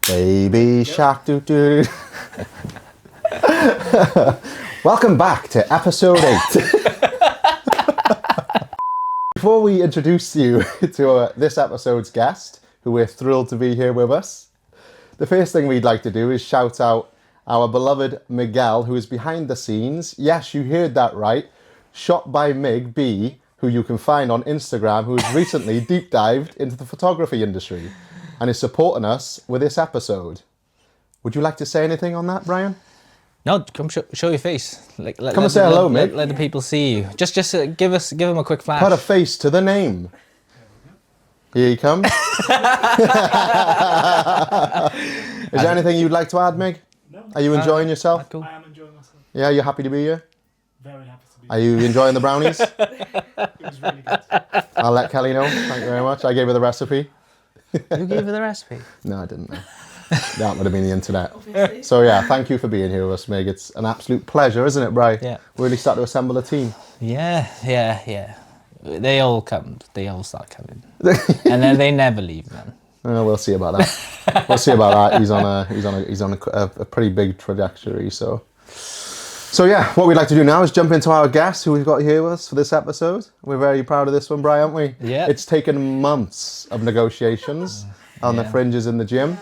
Baby shark doo doo. Welcome back to episode 8. Before we introduce you to this episode's guest, who we're thrilled to be here with us, the first thing we'd like to do is shout out our beloved Miguel, who is behind the scenes. Yes, you heard that right. Shot by Mig B, who you can find on Instagram, who has recently deep dived into the photography industry and is supporting us with this episode. Would you like to say anything on that, Brian? No, come show your face. Come and say hello, mate. Let the people see you. Just give them a quick flash. Put a face to the name. Here he comes. Is there anything you'd like to add, Meg? No. Are you enjoying yourself? Cool. I am enjoying myself. Yeah, you're happy to be here? Very happy to be Are you enjoying the brownies? It was really good. I'll let Kelly know. Thank you very much. I gave her the recipe. Who gave her the recipe? No, I didn't know. That would have been the internet. Obviously. So yeah, thank you for being here with us, Meg. It's an absolute pleasure, isn't it, Bri? Yeah. Really start to assemble a team. Yeah. They all come. They all start coming, and then they never leave. Then. We'll see about that. We'll see about that. He's on a pretty big trajectory. So yeah, what we'd like to do now is jump into our guest who we've got here with us for this episode. We're very proud of this one, Bri, aren't we? Yeah. It's taken months of negotiations on the fringes in the gym.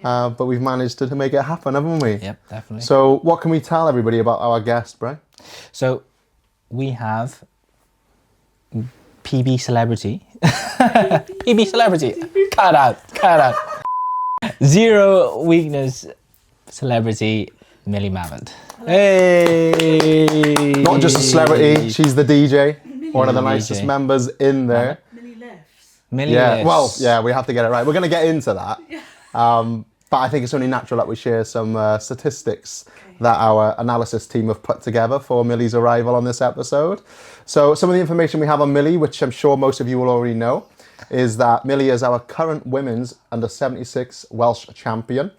But we've managed to make it happen, haven't we? Yep, definitely. So what can we tell everybody about our guest, Bri? So we have PB celebrity. PB celebrity. Cut out. Zero weakness celebrity Millie Mabbutt. Hey! Not just a celebrity, she's the DJ. Millie. One of the nicest members in there. Millie lifts. Millie Yeah, lifts. well, yeah, we have to get it right. We're going to get into that. But I think it's only natural that we share some statistics that our analysis team have put together for Millie's arrival on this episode. So some of the information we have on Millie, which I'm sure most of you will already know, is that Millie is our current women's under-76 Welsh champion.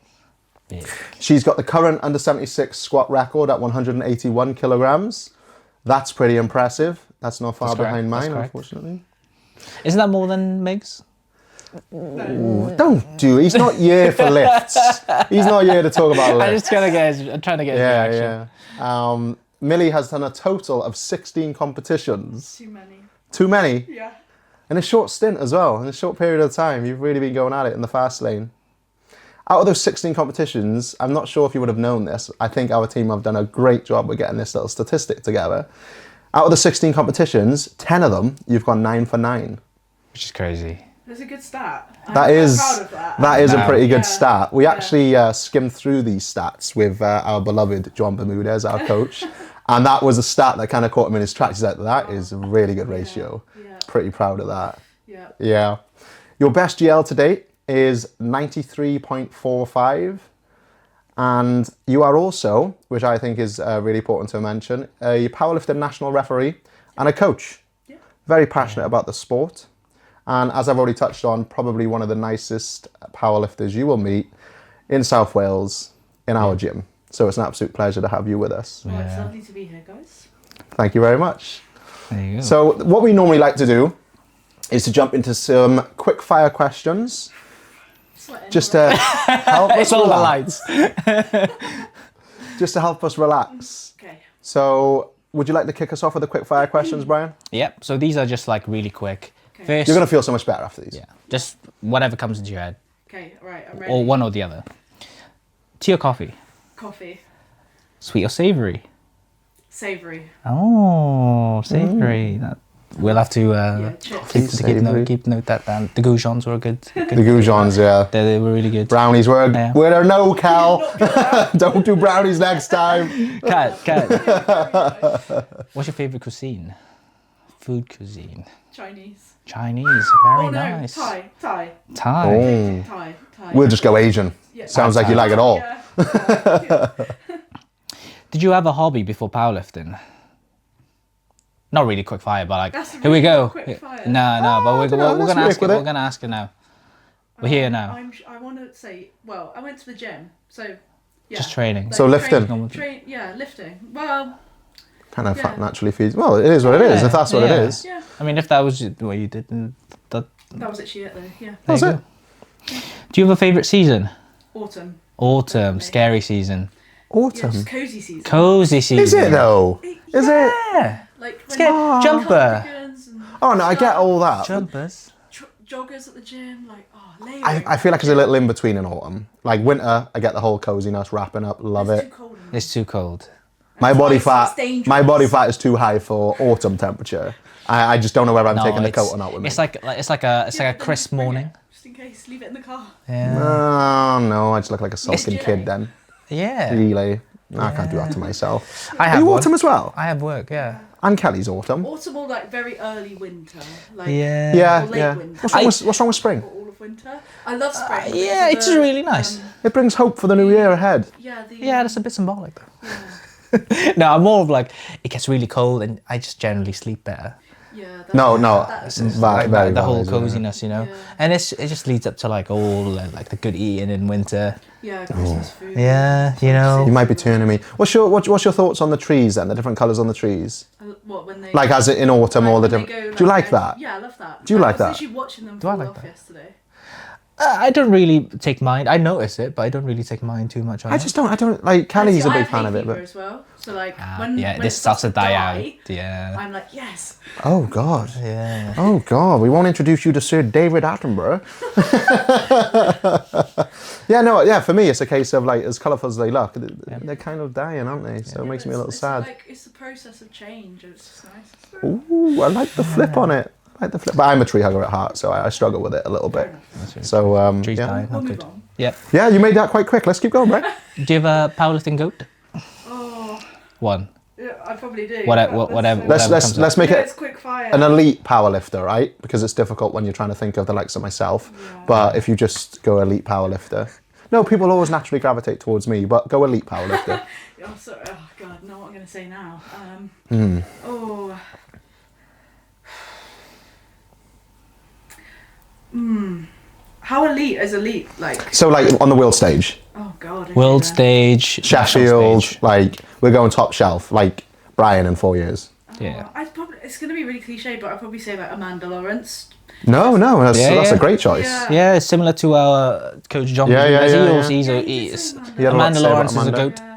Big. She's got the current under-76 squat record at 181 kilograms. That's pretty impressive. That's not far That's correct. behind mine, That's correct. unfortunately. Isn't that more than Meg's? Ooh, don't do it. He's not here for lifts. He's not here to talk about lifts. I'm trying to get his reaction. Yeah. Millie has done a total of 16 competitions. Too many. Too many? Yeah. In a short stint as well. In a short period of time. You've really been going at it in the fast lane. Out of those 16 competitions, I'm not sure if you would have known this. I think our team have done a great job with getting this little statistic together. Out of the 16 competitions, 10 of them, you've gone 9 for 9. Which is crazy. That's a good stat. That I'm is proud of that. that is a pretty good Yeah. stat. We actually skimmed through these stats with our beloved John Bermudez, our coach, and that was a stat that kind of caught him in his tracks. He's like, that is a really good ratio. Yeah. Pretty proud of that. Yeah. Yeah. Your best GL to date is 93.45, and you are also, which I think is really important to mention, a powerlifting national referee and a coach. Yeah. Very passionate about the sport. And as I've already touched on, probably one of the nicest powerlifters you will meet in South Wales in our gym. So it's an absolute pleasure to have you with us. Well, it's lovely to be here, guys. Thank you very much. There you go. So what we normally like to do is to jump into some quick fire questions. Sweating Just to help us It's all the relax. lights. Just to help us relax. Okay. So would you like to kick us off with the quick fire questions, Brian? Yep. So these are just like really quick. Okay. First, You're going to feel so much better after these. yeah, just whatever comes into your head, Okay. All right. I'm ready. or one or the other. Tea or coffee? Coffee. Sweet or savoury? Savoury. Oh, savoury. That we'll have to chips. keep note that the goujons were good. The goujons, yeah. They were really good. Brownies were Yeah. a no, Cal. Don't do brownies next time. Cut. What's your favourite cuisine? Food cuisine. Chinese. Very Oh no. nice. Thai. Thai. Oh. Thai. We'll just go Asian. Yeah. Sounds like you like it all. Yeah. Did you have a hobby before powerlifting? Not really quick fire, but like, That's a here we really go. quick fire. No, but we're let's gonna ask work it. with it. We're gonna ask it now. We're here now. I want to say, well, I went to the gym, so yeah. Just training. Like, So lifting. Lifting. Well, Kind of Yeah. naturally feeds. Well, it is what it is. Yeah, If that's what it yeah. is. yeah. I mean, if that was what you did, then That was actually it, though. Yeah. That's you it. go. Do you have a favourite season? Autumn. Autumn, Definitely. scary season. Yeah, Autumn. just cozy season. Cozy season. Is it though? Is it? Yeah. Like when Scary- jumper. cardigans and Oh no, I get all that. Jumpers. joggers at the gym, like layering. I feel like it's a little in between in autumn. Like winter, I get the whole coziness, wrapping up, love It's it. too cold. It's too cold. My body It's fat, dangerous. my body fat is too high for autumn temperature. I just don't know whether I'm No, taking the it's- coat or not with me. It's like a crisp morning. Just in case, leave it in the car. Yeah. Oh no, I just look like a sulking It's kid then. Yeah. Really? No, I can't do that to myself. I Are have you one. autumn as well? I have work. Yeah. And Kelly's autumn. Autumn or like very early winter, like Yeah. Yeah, or late yeah. winter. What's wrong with spring? Or all of winter. I love spring. Yeah, because it's of the, really nice. It brings hope for the new year ahead. Yeah, the Yeah, that's a bit symbolic though. No, I'm more of like it gets really cold and I just generally sleep better. yeah. That, No, that's no. just- Very, very the whole valid, yeah. coziness, you know, Yeah. and it just leads up to like all like the good eating in winter. yeah, Christmas food. Yeah, you know. You might be turning me. What's your thoughts on the trees then? The different colours on the trees? What when they Like as in autumn, all the when they different. go, Do you like that? Yeah, I love that. Do you like I that? was literally watching them Do I fall like off that? yesterday. I don't really take mind. I notice it, but I don't really take mind too much on I it. just don't. I don't like. Kelly's a big fan of it, but but as well. So like Yeah, when this it starts to die out. die, Yeah. I'm like yes. oh god, Yeah. oh god, we won't introduce you to Sir David Attenborough. Yeah, no, yeah. For me, it's a case of like as colourful as they look, they're kind of dying, aren't they? So it makes me a little It's sad. Like it's the process of change. It's just nice. Ooh, I like the flip on it. I like the flip, but I'm a tree hugger at heart, so I struggle with it a little bit. So Trees yeah. dying. We'll Not move good. on. Yeah. Yeah, you made that quite quick. Let's keep going, right? Do you have a powerlifting goat? Oh, One. yeah, I probably do. Whatever. but Whatever. Let's whatever comes let's up. make Yeah, it it's quick fire. an elite powerlifter, right? Because it's difficult when you're trying to think of the likes of myself. Yeah. But if you just go elite powerlifter, no, people always naturally gravitate towards me. But go elite powerlifter. Oh, sorry. Oh God, know what I'm gonna say now. Hmm. Oh. How elite is elite? Like, So like on the world stage, oh God. okay World then. stage. national Sheffield, stage. like we're going top shelf, like Brian in 4 years. Yeah. I'd probably. It's gonna be really cliche, but I'd probably say like Amanda Lawrence. No, that's Yeah, that's yeah. a great choice. Yeah. Yeah, it's similar to our coach John. Yeah, yeah, Mendes. yeah, He yeah. also- he's a- Yeah, you did he's- say Amanda. He had a lot to Amanda say about Lawrence is a Amanda. goat.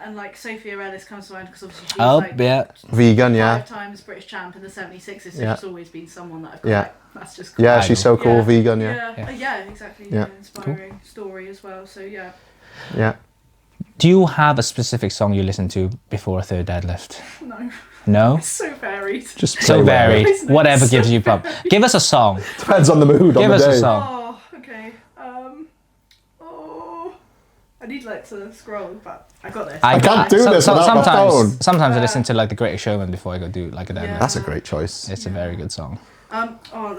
And like Sophia Ellis comes to mind because obviously she's Oh, like yeah. Vegan, yeah, 5 times British champ in the 76ers. So Yeah. she's always been someone that I've got. Yeah. Like, that's just cool. yeah. I She's know. so cool, Yeah. vegan, yeah, Yeah, exactly. Yeah. Yeah, inspiring story as well. So yeah. yeah. Do you have a specific song you listen to before a third deadlift? No, No. it's so varied. Just So play whatever. varied. Isn't it? Whatever So gives you pop. Give us a song. Depends on the mood on Give the us a day. song. Oh, okay. Oh, I need like to scroll, but I got this. I can't do this without my phone. Sometimes I listen to like The Greatest Showman before I go do like a deadlift. Yeah. That's a great choice. It's a very good song.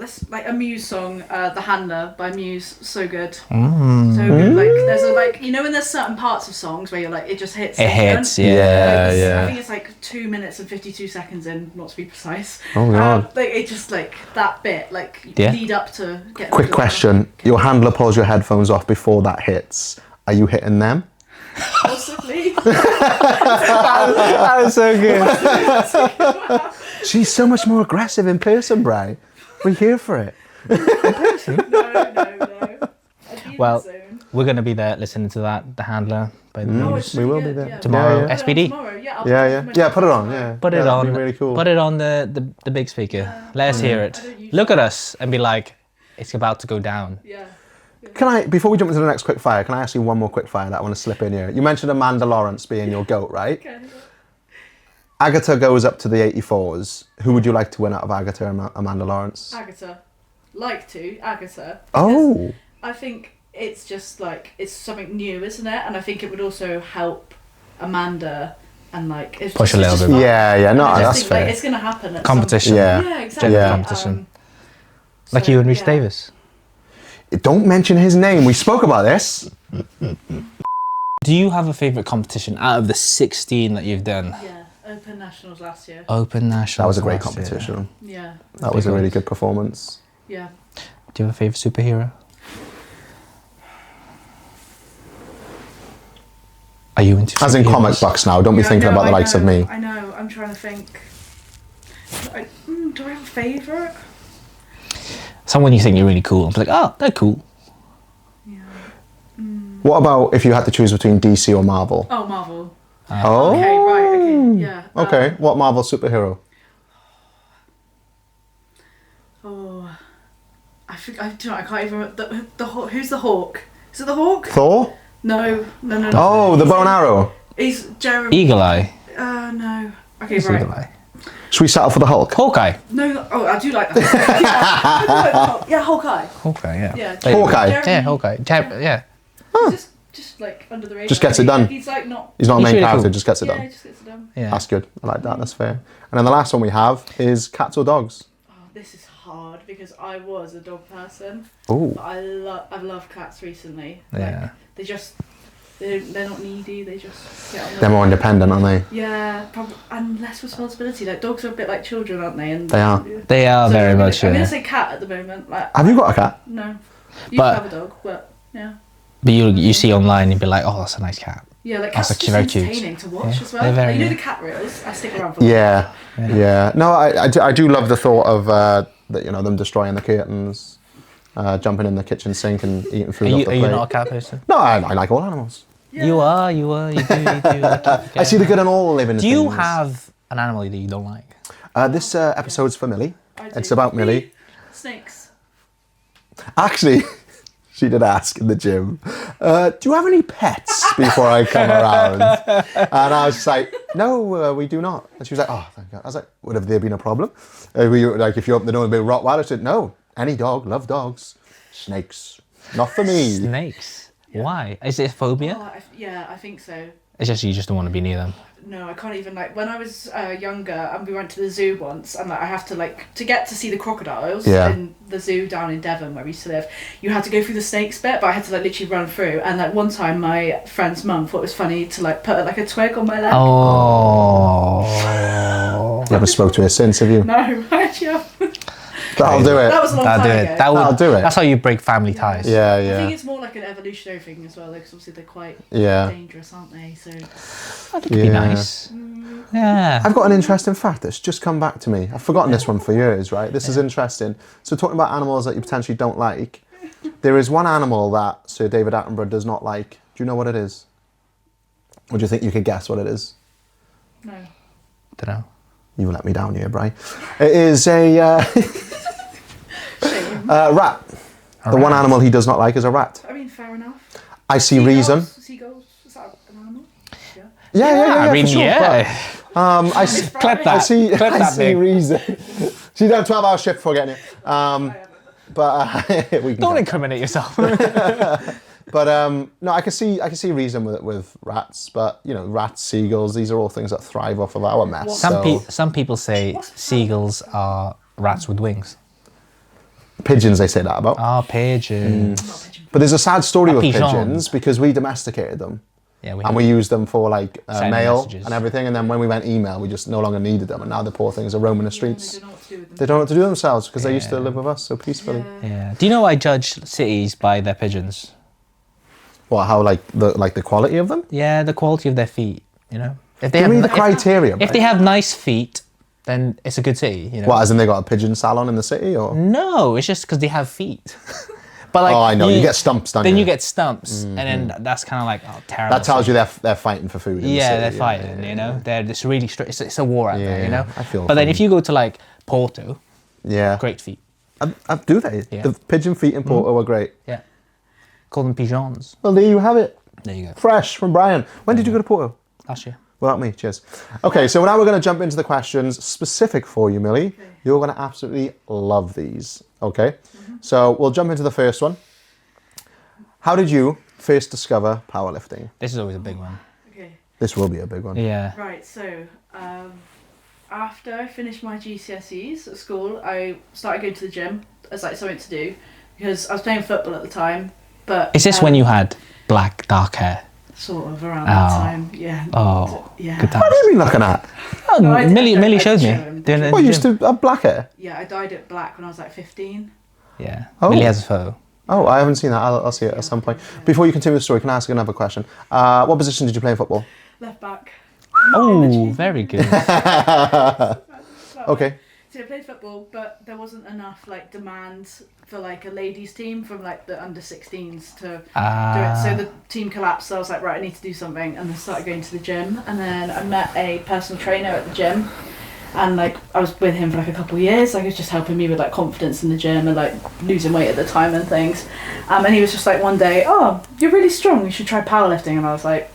Let's like a Muse song, "The Handler" by Muse. So good, Mm. so good. Like there's a like you know when there's certain parts of songs where you're like it just hits. It hits, yeah. Like, yeah. I think it's like 2 minutes and 52 seconds in, not to be precise. Oh, God. Like it just like that bit, like Yeah. lead up to get. Quick question: your handler pulls your headphones off before that hits. Are you hitting them? Possibly. That was so good. She's so much more aggressive in person, Bri. We're here for it. no. I'd be in Well, the zone. We're gonna be there listening to that, The Handler by the Oh, Muse. it's we really will good, be there. yeah. Tomorrow, Yeah, yeah. SPD. Tomorrow, yeah. I'll Yeah, put yeah, it yeah. on Put it on. tomorrow. Yeah, Put it yeah, on. that'd be really cool. Put it on the big speaker. Let us hear I it. don't use Look that. at us and be like, it's about to go down. Yeah. Can I, before we jump into the next quick fire, can I ask you one more quick fire that I want to slip in here? You mentioned Amanda Lawrence being your goat, right? Okay. Agatha goes up to the 84s. Who would you like to win out of Agatha and Amanda Lawrence? Agatha. Agatha. Oh, because I think it's just like it's something new, isn't it? And I think it would also help Amanda and like it's Push just, a little it's just bit. fun. yeah, yeah. No, And I just that's think, fair. Like, it's gonna happen. At Competition. Some Yeah. Yeah, exactly. Yeah. Competition. Like so, you and Rhys yeah. Davis. Don't mention his name. We spoke about this. Do you have a favourite competition out of the 16 that you've done? Yeah, Open Nationals last year. Open National. That was a great competition. Yeah, That was a big really ones. good performance. yeah. Do you have a favourite superhero? Are you into As in superheroes? comic books now. Don't be Yeah, thinking no, about the I likes of know, me. I know. I'm trying to think. Do I have a favourite? Someone you think you're really cool. I'm like, oh, they're cool. Yeah. What about if you had to choose between DC or Marvel? Oh, Marvel. Oh. Okay, right. Okay, yeah. Okay. What Marvel superhero? Oh, I think I can't even remember who's the Hawk? Is it the Hawk? Thor? No. Oh, the bow and arrow. He's Jeremy. Eagle Eye. No. Okay, It's right. Eagle Eye. Should we settle for the Hulk? Hawkeye. No. Oh, I do like that. Yeah, I do like the Hulk. Yeah, Hawkeye. Hawkeye, yeah. Yeah. There you go. Hawkeye. Jeremy- Yeah, Hawkeye. Yeah. Just like under the radar. Just gets it done. He's like not. He's not a He's main really character, cool. just gets it Yeah, done. he just gets it done. Yeah. That's good. I like that. That's fair. And then the last one we have is cats or dogs. Oh, this is hard because I was a dog person. Oh. But I've loved cats recently. Yeah. Like, they're not needy. They just get on They're more independent, aren't they? Yeah, probably, and less responsibility. Like dogs are a bit like children, aren't they? And They are. They are So very much. I'm gonna Yeah. say cat at the moment. Like, Have you got a cat? no, you But- have a dog, but yeah, But you see online, you'd be like, oh, that's a nice cat. yeah. Like That's cats are actually just very cute. entertaining to watch Yeah, as well. they're very Like, you know good. the cat reels. I stick around for. Yeah. No, I do love the thought of them destroying the curtains, jumping in the kitchen sink and eating food Are off you, the are you plate. not a cat person? No, I like all animals. Yeah. You are. You do. I see the good in all living Do you things. have an animal that you don't like? This episode's for Millie. I do. It's about Millie. Snakes. Actually, she did ask in the gym, do you have any pets before I come around? And I was just like, no, we do not. And she was like, oh, thank God. I was like, would have there been a problem? Like, if you open the door and be a Rottweiler? She said, no, any dog, love dogs. Snakes, not for me. Snakes. Why? Is it a phobia? Oh, I think so. It's just you just don't want to be near them. No, I can't even like. When I was younger, and we went to the zoo once, and like I have to get to see the crocodiles in the zoo down in Devon where we used to live. You had to go through the snakes bit, but I had to like literally run through. And like one time, my friend's mum thought it was funny to like put like a twig on my leg. Oh. You haven't spoke to her since, have you? No, I actually haven't. That'll do it. That was a long That'll time do ago. it. That'll do it. That's how you break family ties. Yeah, I think yeah. it's more like an evolutionary thing as well, because obviously they're quite Yeah. dangerous, aren't they? So That could be nice. Yeah. I've got an interesting fact that's just come back to me. I've forgotten this one for years, right? This is interesting. So talking about animals that you potentially don't like, there is one animal that Sir David Attenborough does not like. Do you know what it is? Or do you think you could guess what it is? no. Don't know. You let me down here, Bri. It is a Shame. rat. The one animal he does not like is a rat. I mean, fair enough. I see reason. Seagulls. Is that an animal? Yeah. Yeah, I mean, for sure. yeah. But, I see. Clip I that. see. Clip I that see big. reason. She's done a 12-hour shift before getting here. But we can. Don't incriminate yourself. But no, I can see reason with rats. But you know, rats, seagulls, these are all things that thrive off of our mess. Some people say seagulls are rats with wings. Pigeons, they say that about. Oh, pigeons. Not a pigeon. But there's a sad story with pigeons. pigeons because we domesticated them. Yeah, we And we used them for like Sending mail messages. and everything. And then when we went email, we just no longer needed them. And now the poor things are roaming the They streets. don't know what to do with them. They don't know what to do themselves because they used to live with us so peacefully. Yeah. Do you know I judge cities by their pigeons? What? How like the quality of them? Yeah, the quality of their feet. You know, if they Give me the if- criteria. if they have nice feet, then it's a good city. You know. What? As in they got a pigeon salon in the city, or? No, it's just because they have feet. But like, Oh, I know. You get stumps, don't Then you? you get stumps, and then that's kind of like terrible. That tells you they're fighting for food. In the Yeah, city. they're fighting. You know, they're just really strict. It's a war out there. You Yeah, know. I feel But then for if you go to like Porto, Yeah. great feet. Do they? Yeah. The pigeon feet in Porto are great. Yeah. Call them pigeons. Well, there you have it. There you go. Fresh from Brian. When did you go to Porto? Last year. Without me, cheers. Okay, so now we're going to jump into the questions specific for you, Millie. You're going to absolutely love these, okay? So we'll jump into the first one. How did you first discover powerlifting? This is always a big one. Okay. This will be a big one. Yeah. Right, so after I finished my GCSEs at school, I started going to the gym as like something to do because I was playing football at the time. But Is this when you had black, dark hair? sort of around that time? Yeah. Oh, yeah. good What times. have you been looking at? Oh, No, I- Millie I showed me. showed Doing it in What, the you used gym. to have black hair? Yeah, I dyed it black when I was like 15. Yeah. Oh. Millie has a photo. Oh, I haven't seen that. I'll see it at some point. Before you continue the story, can I ask you another question? What position did you play in football? Left back. Oh, very good. Okay. So I played football, but there wasn't enough like demand for like a ladies team from like the under 16s to do it. So the team collapsed. So I was like, right, I need to do something, and then started going to the gym. And then I met a personal trainer at the gym, and like I was with him for like a couple of years. Like he was just helping me with like confidence in the gym and like losing weight at the time and things. And he was just like one day, oh, you're really strong. You should try powerlifting. And I was like,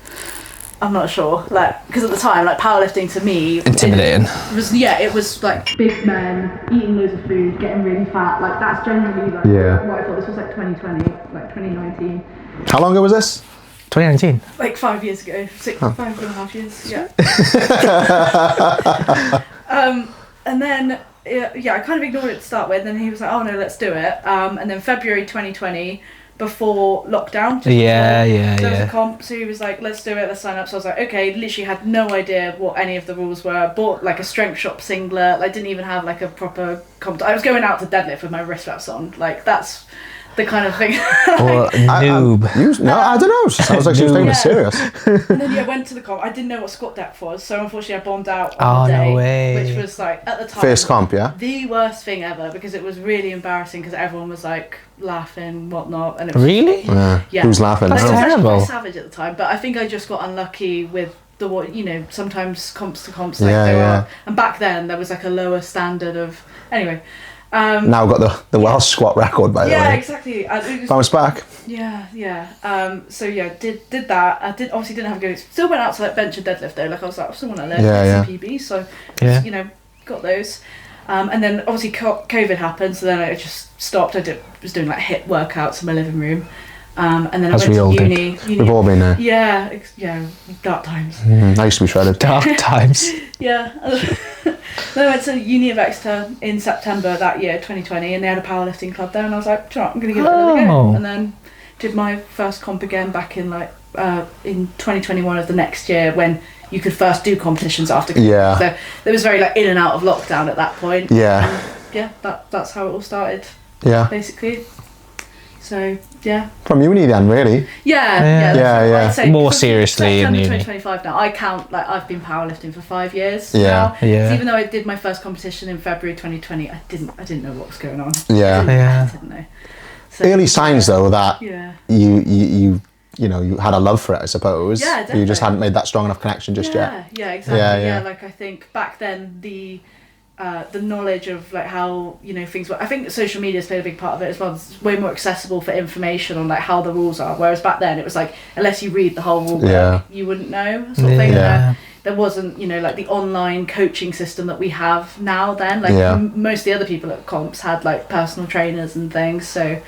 I'm not sure, like, because at the time, like, powerlifting to me intimidating. It was like big men eating loads of food, getting really fat. Like that's generally like what I thought. This was like 2020, like 2019. How long ago was this? 2019. Like 5 years ago, 5.5 years. Yeah. And then I kind of ignored it to start with. And then he was like, "Oh no, let's do it." And then February 2020. Before lockdown, there was a comp, so he was like, let's do it, let's sign up. So I was like, okay, literally had no idea what any of the rules were. Bought like a strength shop singlet, like didn't even have like a proper comp. I was going out to deadlift with my wrist wraps on, like that's the kind of thing. Or noob. No, I don't know. She sounds like she was taking it serious. And then I went to the comp. I didn't know what squat depth was, so unfortunately I bombed out on the day, no way. which was like at the time First comp, yeah? the worst thing ever, because it was really embarrassing because everyone was like laughing, whatnot, and it was Really? Yeah. Who's laughing? That's I was terrible. actually quite savage at the time, but I think I just got unlucky with sometimes comps to comps like there are, and back then there was like a lower standard of anyway. Now got the Welsh squat record, by the way. Yeah, exactly. Bounce back. Yeah. Did that. I obviously didn't have a go. Still went out to like bench and deadlift though. Like I was like, I still want to learn PB, so got those. And then obviously COVID happened, so then I just stopped. Was doing like HIIT workouts in my living room. And then I went to uni. We've all been there. Yeah, dark times. I used to be shredded. Dark times. Yeah. Then I went to uni of Exeter in September that year, 2020, and they had a powerlifting club there, and I was like, do you know what, I'm going to give it another go. And then did my first comp again back in like in 2021 of the next year, when you could first do competitions after COVID. Yeah. So there was very like in and out of lockdown at that point. Yeah. And, that's how it all started. Yeah. Basically. So yeah. From uni then, really? Yeah. I'd say more seriously in uni. 2025 now. I count like I've been powerlifting for 5 years. Yeah. Now. Yeah. Even though I did my first competition in February 2020, I didn't know what was going on. Yeah. I didn't know. So, early signs though that you had a love for it, I suppose. Yeah, definitely. You just hadn't made that strong enough connection just yet. Yeah, exactly. Yeah, like I think back then the knowledge of like how things work. I think social media's played a big part of it as well. It's way more accessible for information on like how the rules are. Whereas back then it was like unless you read the whole rule book, you wouldn't know sort of thing. There wasn't like the online coaching system that we have now. Then like most of the other people at comps had like personal trainers and things. So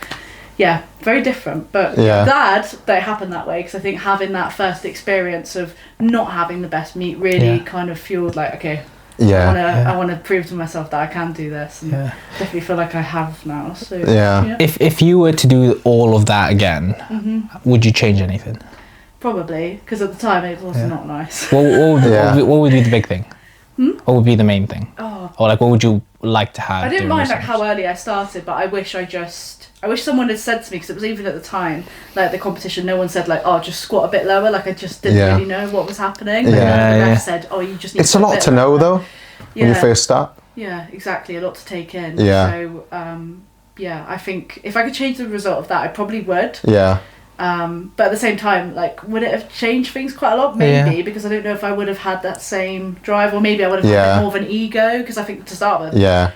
yeah, very different. But glad that it happened that way, because I think having that first experience of not having the best meat really kind of fueled like, okay. I want to prove to myself that I can do this, and definitely feel like I have now. So If you were to do all of that again, would you change anything? Probably, because at the time it was not nice. What would be the big thing? What would be the main thing? Or like what would you like to have? I didn't mind like how early I started, but I wish someone had said to me, because it was even at the time like the competition, no one said like, oh, just squat a bit lower. Like I just didn't really know what was happening. Like, the ref said, oh, you just need. It's a lot to know though when you first start. Yeah, exactly, a lot to take in. So I think if I could change the result of that, I probably would. But at the same time, like, would it have changed things quite a lot? Maybe, because I don't know if I would have had that same drive, or maybe I would have had more of an ego, because I think to start with,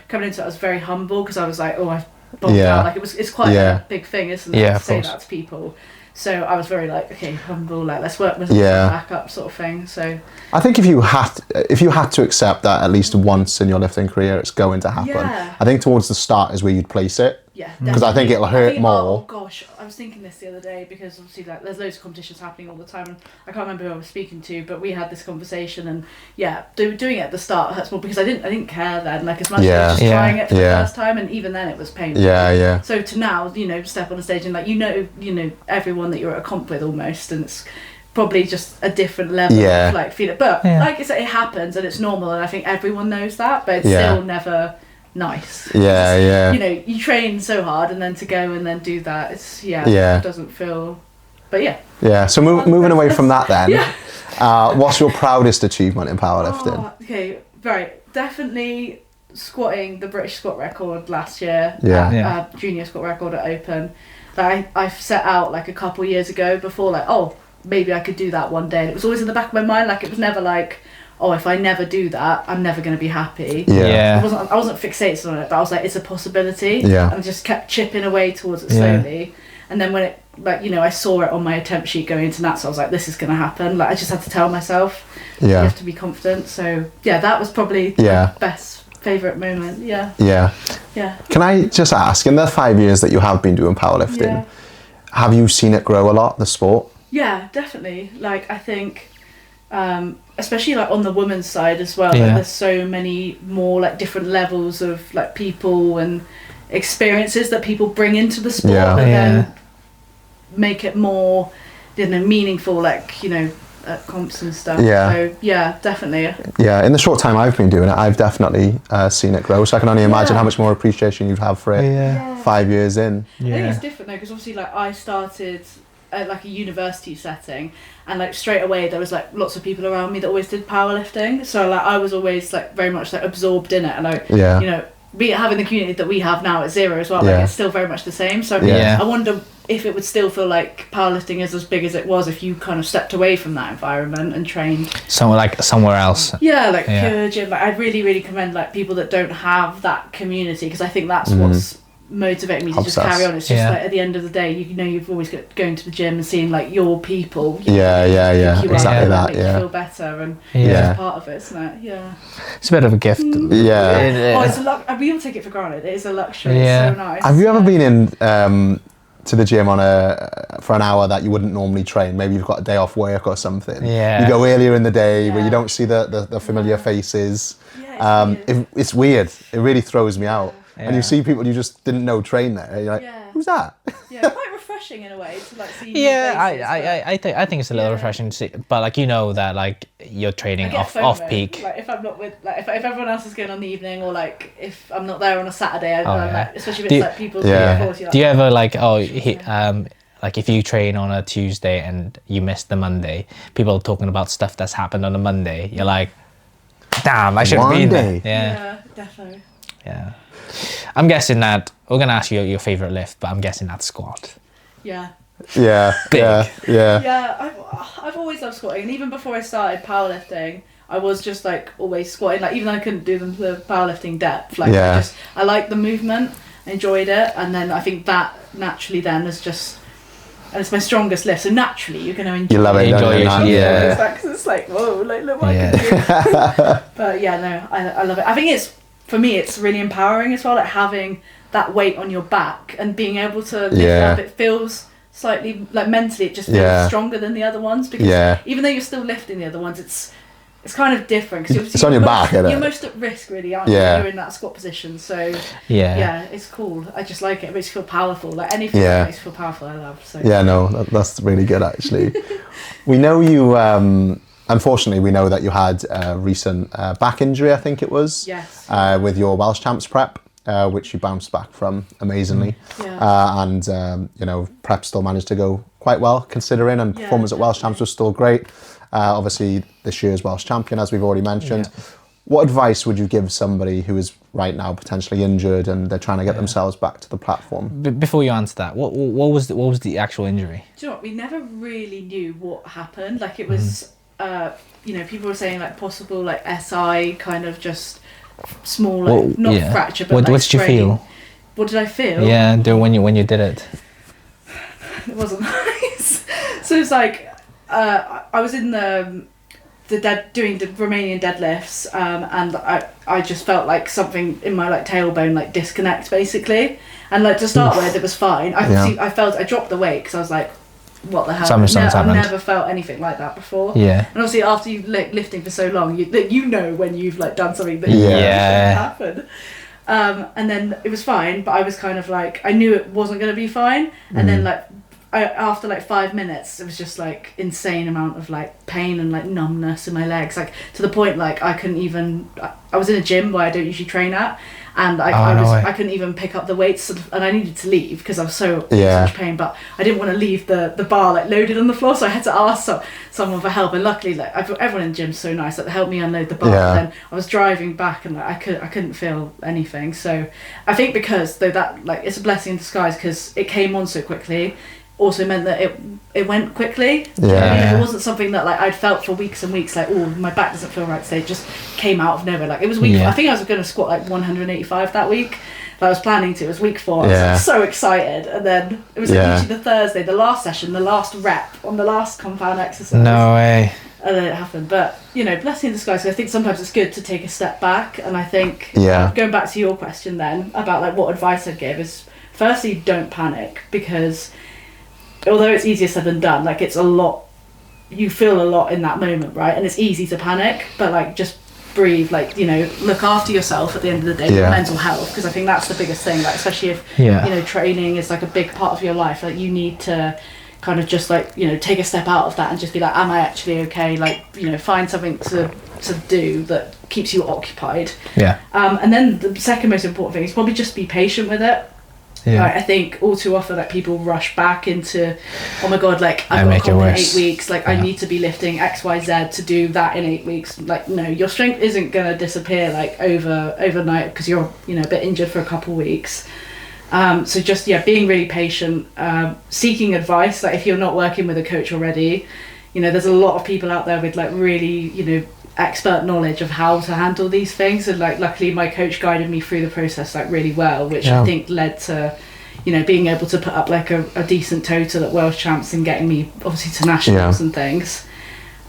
coming into it, I was very humble, because I was like, oh, I've bombed out. Like, it's quite a big thing, isn't it, to say that to people. So I was very like, okay, humble, like, let's work myself back up, sort of thing. So I think if you had to accept that at least once in your lifting career, it's going to happen. I think towards the start is where you'd place it. Because I think it'll hurt more. Oh gosh, I was thinking this the other day, because obviously like there's loads of competitions happening all the time, and I can't remember who I was speaking to, but we had this conversation, and doing it at the start hurts more, because I didn't care then, like as much as just trying it for the first time, and even then it was painful. So to now, step on the stage and like everyone that you're at a comp with almost, and it's probably just a different level of like feeling. But like I said, it happens and it's normal, and I think everyone knows that, but it's still never nice. You train so hard, and then to go and then do that, it doesn't feel. But so moving away from that then, what's your proudest achievement in powerlifting? Okay, right, definitely squatting the British squat record last year. Yeah. Junior squat record at Open. That I set out like a couple years ago before, like, oh, maybe I could do that one day. And it was always in the back of my mind, like it was never like, oh, if I never do that, I'm never going to be happy. Yeah. I wasn't fixated on it, but I was like, it's a possibility. Yeah. And I just kept chipping away towards it slowly. And then when it, like, you know, I saw it on my attempt sheet going into Nats, so I was like, this is going to happen. Like, I just had to tell myself, you have to be confident. So, yeah, that was probably my best favourite moment. Yeah. Can I just ask, in the 5 years that you have been doing powerlifting, have you seen it grow a lot, the sport? Yeah, definitely. Like, I think, especially like on the women's side as well, like, there's so many more like different levels of like people and experiences that people bring into the sport that then make it more, you know, meaningful, like, you know, at comps and stuff. So yeah, definitely. Yeah, in the short time I've been doing it, I've definitely seen it grow. So I can only imagine how much more appreciation you'd have for it 5 years in. I think it's different though, because obviously like I started at like a university setting, and like straight away there was like lots of people around me that always did powerlifting, so like I was always like very much like absorbed in it, and I you know, having the community that we have now at Zero as well, like it's still very much the same. So I wonder if it would still feel like powerlifting is as big as it was if you kind of stepped away from that environment and trained somewhere else. Pure gym. Like, I really commend like people that don't have that community, because I think that's what's motivating me to just carry on. It's just like at the end of the day, you know, you've always got going to the gym and seeing like your people. Exactly that. Make you feel better, and it's part of it, isn't it? It's a bit of a gift. It's a we all take it for granted. It is a luxury. It's so nice. Have you ever been in to the gym for an hour that you wouldn't normally train? Maybe you've got a day off work or something. You go earlier in the day where you don't see the familiar faces. It's weird. It really throws me out. And you see people you just didn't know train there. You're like, who's that? Quite refreshing in a way to like see. I think it's a little refreshing to see, but like, you know, that like you're training off peak. Like if I'm not with, like if everyone else is going on the evening, or like if I'm not there on a Saturday, like, especially if it's like people's Do you ever like like if you train on a Tuesday and you miss the Monday, people are talking about stuff that's happened on a Monday. You're like, damn, I should have been there. Yeah, definitely. Yeah. I'm guessing that we're gonna ask you your favorite lift, but I'm guessing that's squat. Yeah. I've always loved squatting, and even before I started powerlifting, I was just like always squatting. Like even though I couldn't do the powerlifting depth, like I liked the movement, I enjoyed it, and then I think that naturally then is just. And it's my strongest lift, so naturally you're going to enjoy it. You love it, It's like, whoa, like, look what I can do. But yeah, no, I love it. I think for me, it's really empowering as well, like having that weight on your back and being able to lift up. It feels slightly, like mentally, it just feels stronger than the other ones, because even though you're still lifting the other ones, it's kind of different, because it's on your back, isn't it? You're most at risk, really, aren't you? You're in that squat position, so it's cool. I just like it. It makes you feel powerful. Like anything that makes you feel powerful, I love. So that's really good, actually. We know you. Unfortunately, we know that you had a recent back injury. I think it was with your Welsh Champs prep, which you bounced back from amazingly. And you know, prep still managed to go quite well considering, and performance at Welsh Champs was still great. Obviously, this year's Welsh champion, as we've already mentioned. What advice would you give somebody who is right now potentially injured and they're trying to get themselves back to the platform? Before you answer that, what was the actual injury? Do you know what? We never really knew what happened. Like it was, you know, people were saying like possible like SI, kind of just small, like not fracture, but what like did you feel? What did I feel? Yeah, when you did it. It wasn't nice. So it was like. I was in doing the Romanian deadlifts, and I just felt like something in my like tailbone like disconnect basically, and like to start with it was fine. I dropped the weight because I was like, what the hell? I've never felt anything like that before. And obviously after you've like lifting for so long, you know when you've like done something that shouldn't happen. And then it was fine, but I was kind of like, I knew it wasn't going to be fine, and then like. After like 5 minutes, it was just like insane amount of like pain and like numbness in my legs, like to the point like I couldn't even. I was in a gym where I don't usually train at, and I couldn't even pick up the weights, and I needed to leave because I was so in such pain, but I didn't want to leave the bar like loaded on the floor, so I had to ask someone for help, and luckily like everyone in the gym's so nice that they helped me unload the bar. And then I was driving back and like I couldn't feel anything, so I think because though that like it's a blessing in disguise because it came on so quickly, also meant that it went quickly. It wasn't something that like I'd felt for weeks and weeks, like, oh, my back doesn't feel right today. It just came out of nowhere. Like it was week 4. I think I was going to squat like 185 that week, but I was planning to. It was week 4. I was like, so excited, and then it was like, literally the Thursday, the last session, the last rep on the last compound exercise. No way. And then it happened. But blessing in disguise. So I think sometimes it's good to take a step back, and I think going back to your question then about like what advice I'd give is, firstly, don't panic, because although it's easier said than done, like it's a lot, you feel a lot in that moment, right? And it's easy to panic, but like just breathe, like, look after yourself at the end of the day, your mental health, because I think that's the biggest thing, like especially if training is like a big part of your life, like you need to kind of just like take a step out of that and just be like, am I actually okay? Like find something to do that keeps you occupied. And then the second most important thing is probably just be patient with it. Like, I think all too often like people rush back into, oh my god, like I've got a comp in 8 weeks, like I need to be lifting XYZ to do that in 8 weeks. Like no, your strength isn't gonna disappear like overnight because you're a bit injured for a couple weeks. So just being really patient, seeking advice. Like if you're not working with a coach already, there's a lot of people out there with like really expert knowledge of how to handle these things, and like luckily my coach guided me through the process like really well, which I think led to being able to put up like a decent total at Welsh champs and getting me obviously to nationals and things.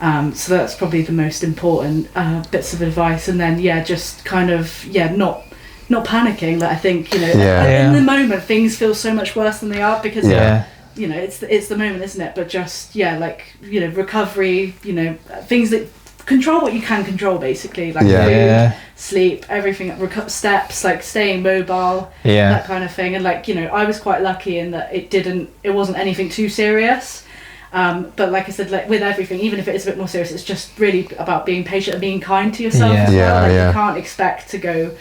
So that's probably the most important bits of advice. And then just kind of not panicking. Like I think in the moment things feel so much worse than they are because it's the moment, isn't it? But just recovery, things that control what you can control, basically, like food, sleep, everything, steps, like staying mobile, that kind of thing. And like I was quite lucky in that it wasn't anything too serious, but like I said, like with everything, even if it is a bit more serious, it's just really about being patient and being kind to yourself as well. Like you can't expect to go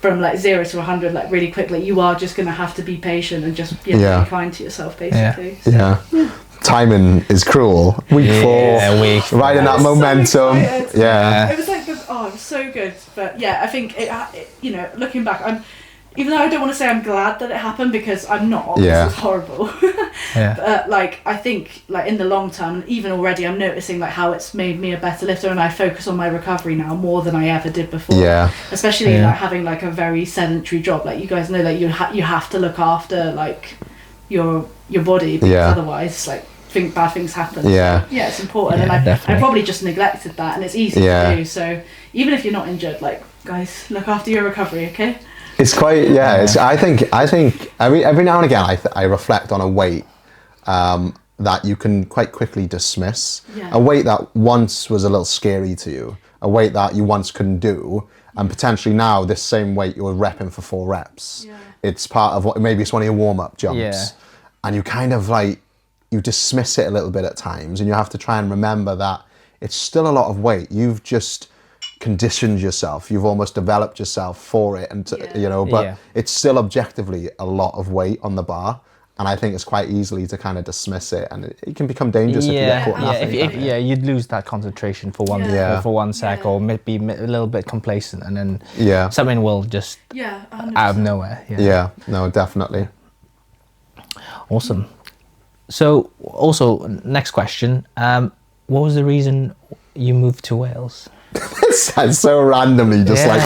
from like 0 to 100 like really quickly. You are just going to have to be patient and just be kind to yourself, basically. Timing is cruel. Week 4, right in that momentum. So it was like it was so good. But I think it looking back, even though I don't want to say I'm glad that it happened, because I'm not. This is horrible. But like I think like in the long term, even already I'm noticing like how it's made me a better lifter, and I focus on my recovery now more than I ever did before. Especially like having like a very sedentary job. Like you guys know that you have to look after like your body, because otherwise like bad things happen. So, it's important, and I probably just neglected that, and it's easy to do. So even if you're not injured, like guys, look after your recovery, okay? It's quite It's, I think every now and again I reflect on a weight that you can quite quickly dismiss, a weight that once was a little scary to you, a weight that you once couldn't do, and potentially now this same weight you're repping for 4 reps. It's part of maybe it's one of your warm-up jumps, and you kind of like you dismiss it a little bit at times, and you have to try and remember that it's still a lot of weight. You've just conditioned yourself, you've almost developed yourself for it, and but it's still objectively a lot of weight on the bar, and I think it's quite easily to kind of dismiss it, and it can become dangerous if you get caught napping. You'd lose that concentration for one sec, or maybe a little bit complacent, and then something will just out of nowhere. No, definitely. Awesome. So also next question, what was the reason you moved to Wales? It's so randomly just like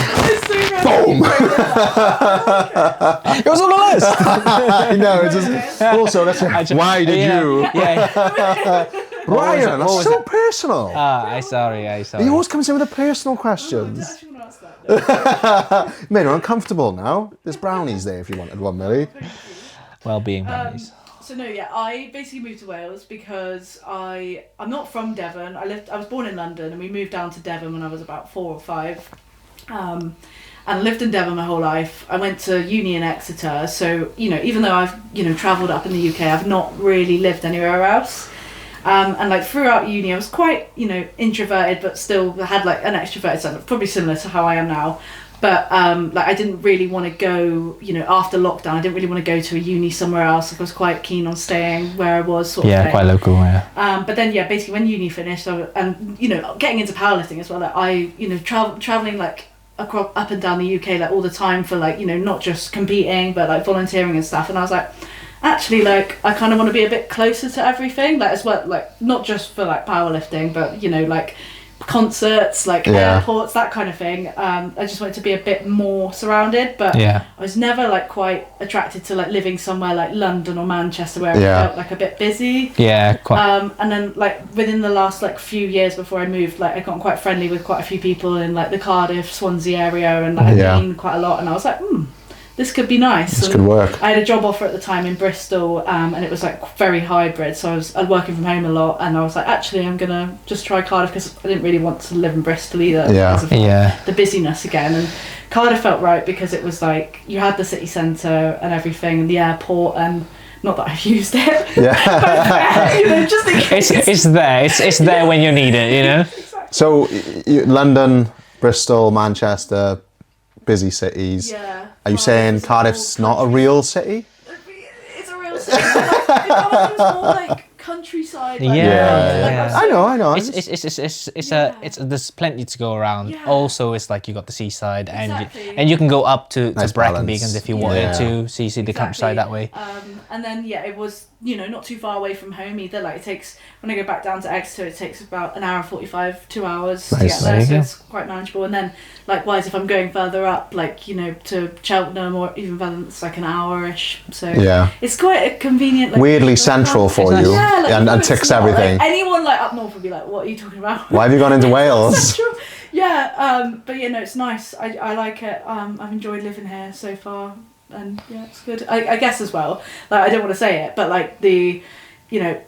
boom. It was on the list. I know, it's just also why did you Ryan, that's so personal. I sorry. He always comes in with the personal questions. Made her uncomfortable now. There's brownies there if you wanted one, Millie. Well-being brownies. So no, I basically moved to Wales because I'm not from Devon. I was born in London, and we moved down to Devon when I was about 4 or 5. And I lived in Devon my whole life. I went to uni in Exeter, so even though I've travelled up in the UK, I've not really lived anywhere else. And like throughout uni, I was quite introverted, but still had like an extroverted side, probably similar to how I am now. But like I didn't really want to go, you know, after lockdown, I didn't really want to go to a uni somewhere else. Like I was quite keen on staying where I was sort of thing. quite local, yeah. But then, yeah, basically when uni finished, and, you know, getting into powerlifting as well, like I, you know, traveling like across, up and down the UK, like all the time for like, you know, not just competing, but like volunteering and stuff. And I was like, actually, like, I kind of want to be a bit closer to everything, like as well, like not just for like powerlifting, but, you know, like concerts, like airports, that kind of thing. I just wanted to be a bit more surrounded, but I was never like quite attracted to like living somewhere like London or Manchester where it felt like a bit busy. Quite. And then like within the last like few years before I moved, like I got quite friendly with quite a few people in like the Cardiff, Swansea area, and like, I've been quite a lot, and I was like, this could be nice. This could work. I had a job offer at the time in Bristol, and it was like very hybrid, so I was working from home a lot, and I was like, actually, I'm gonna just try Cardiff because I didn't really want to live in Bristol either because of the busyness again. And Cardiff felt right because it was like you had the city centre and everything, and the airport, and not that I've used it, but, you know, just in case. It's there. It's there when you need it, you know. Exactly. So London, Bristol, Manchester, busy cities. Yeah. Are you saying Cardiff's not a real city? It's a real city. It was more like countryside. Like, I know. It's there's plenty to go around. Yeah. Also, it's like you got the seaside, Exactly. and you can go up to Nice Brecon balance. Beacons if you wanted to, so you see the countryside that way. And then it was, you know, not too far away from home either. Like it takes, when I go back down to Exeter, it takes about an hour and 45, 2 hours to get there, so it's quite manageable. And then likewise, if I'm going further up, like, you know, to Cheltenham or even further, it's like an hour-ish. So it's quite a convenient. Like, weirdly central for you, and ticks everything. Like, anyone like up north would be like, "What are you talking about? Why have you gone into Wales?" But you know, it's nice. I like it. I've enjoyed living here so far, and it's good. I guess as well. Like I don't want to say it, but like the, you know,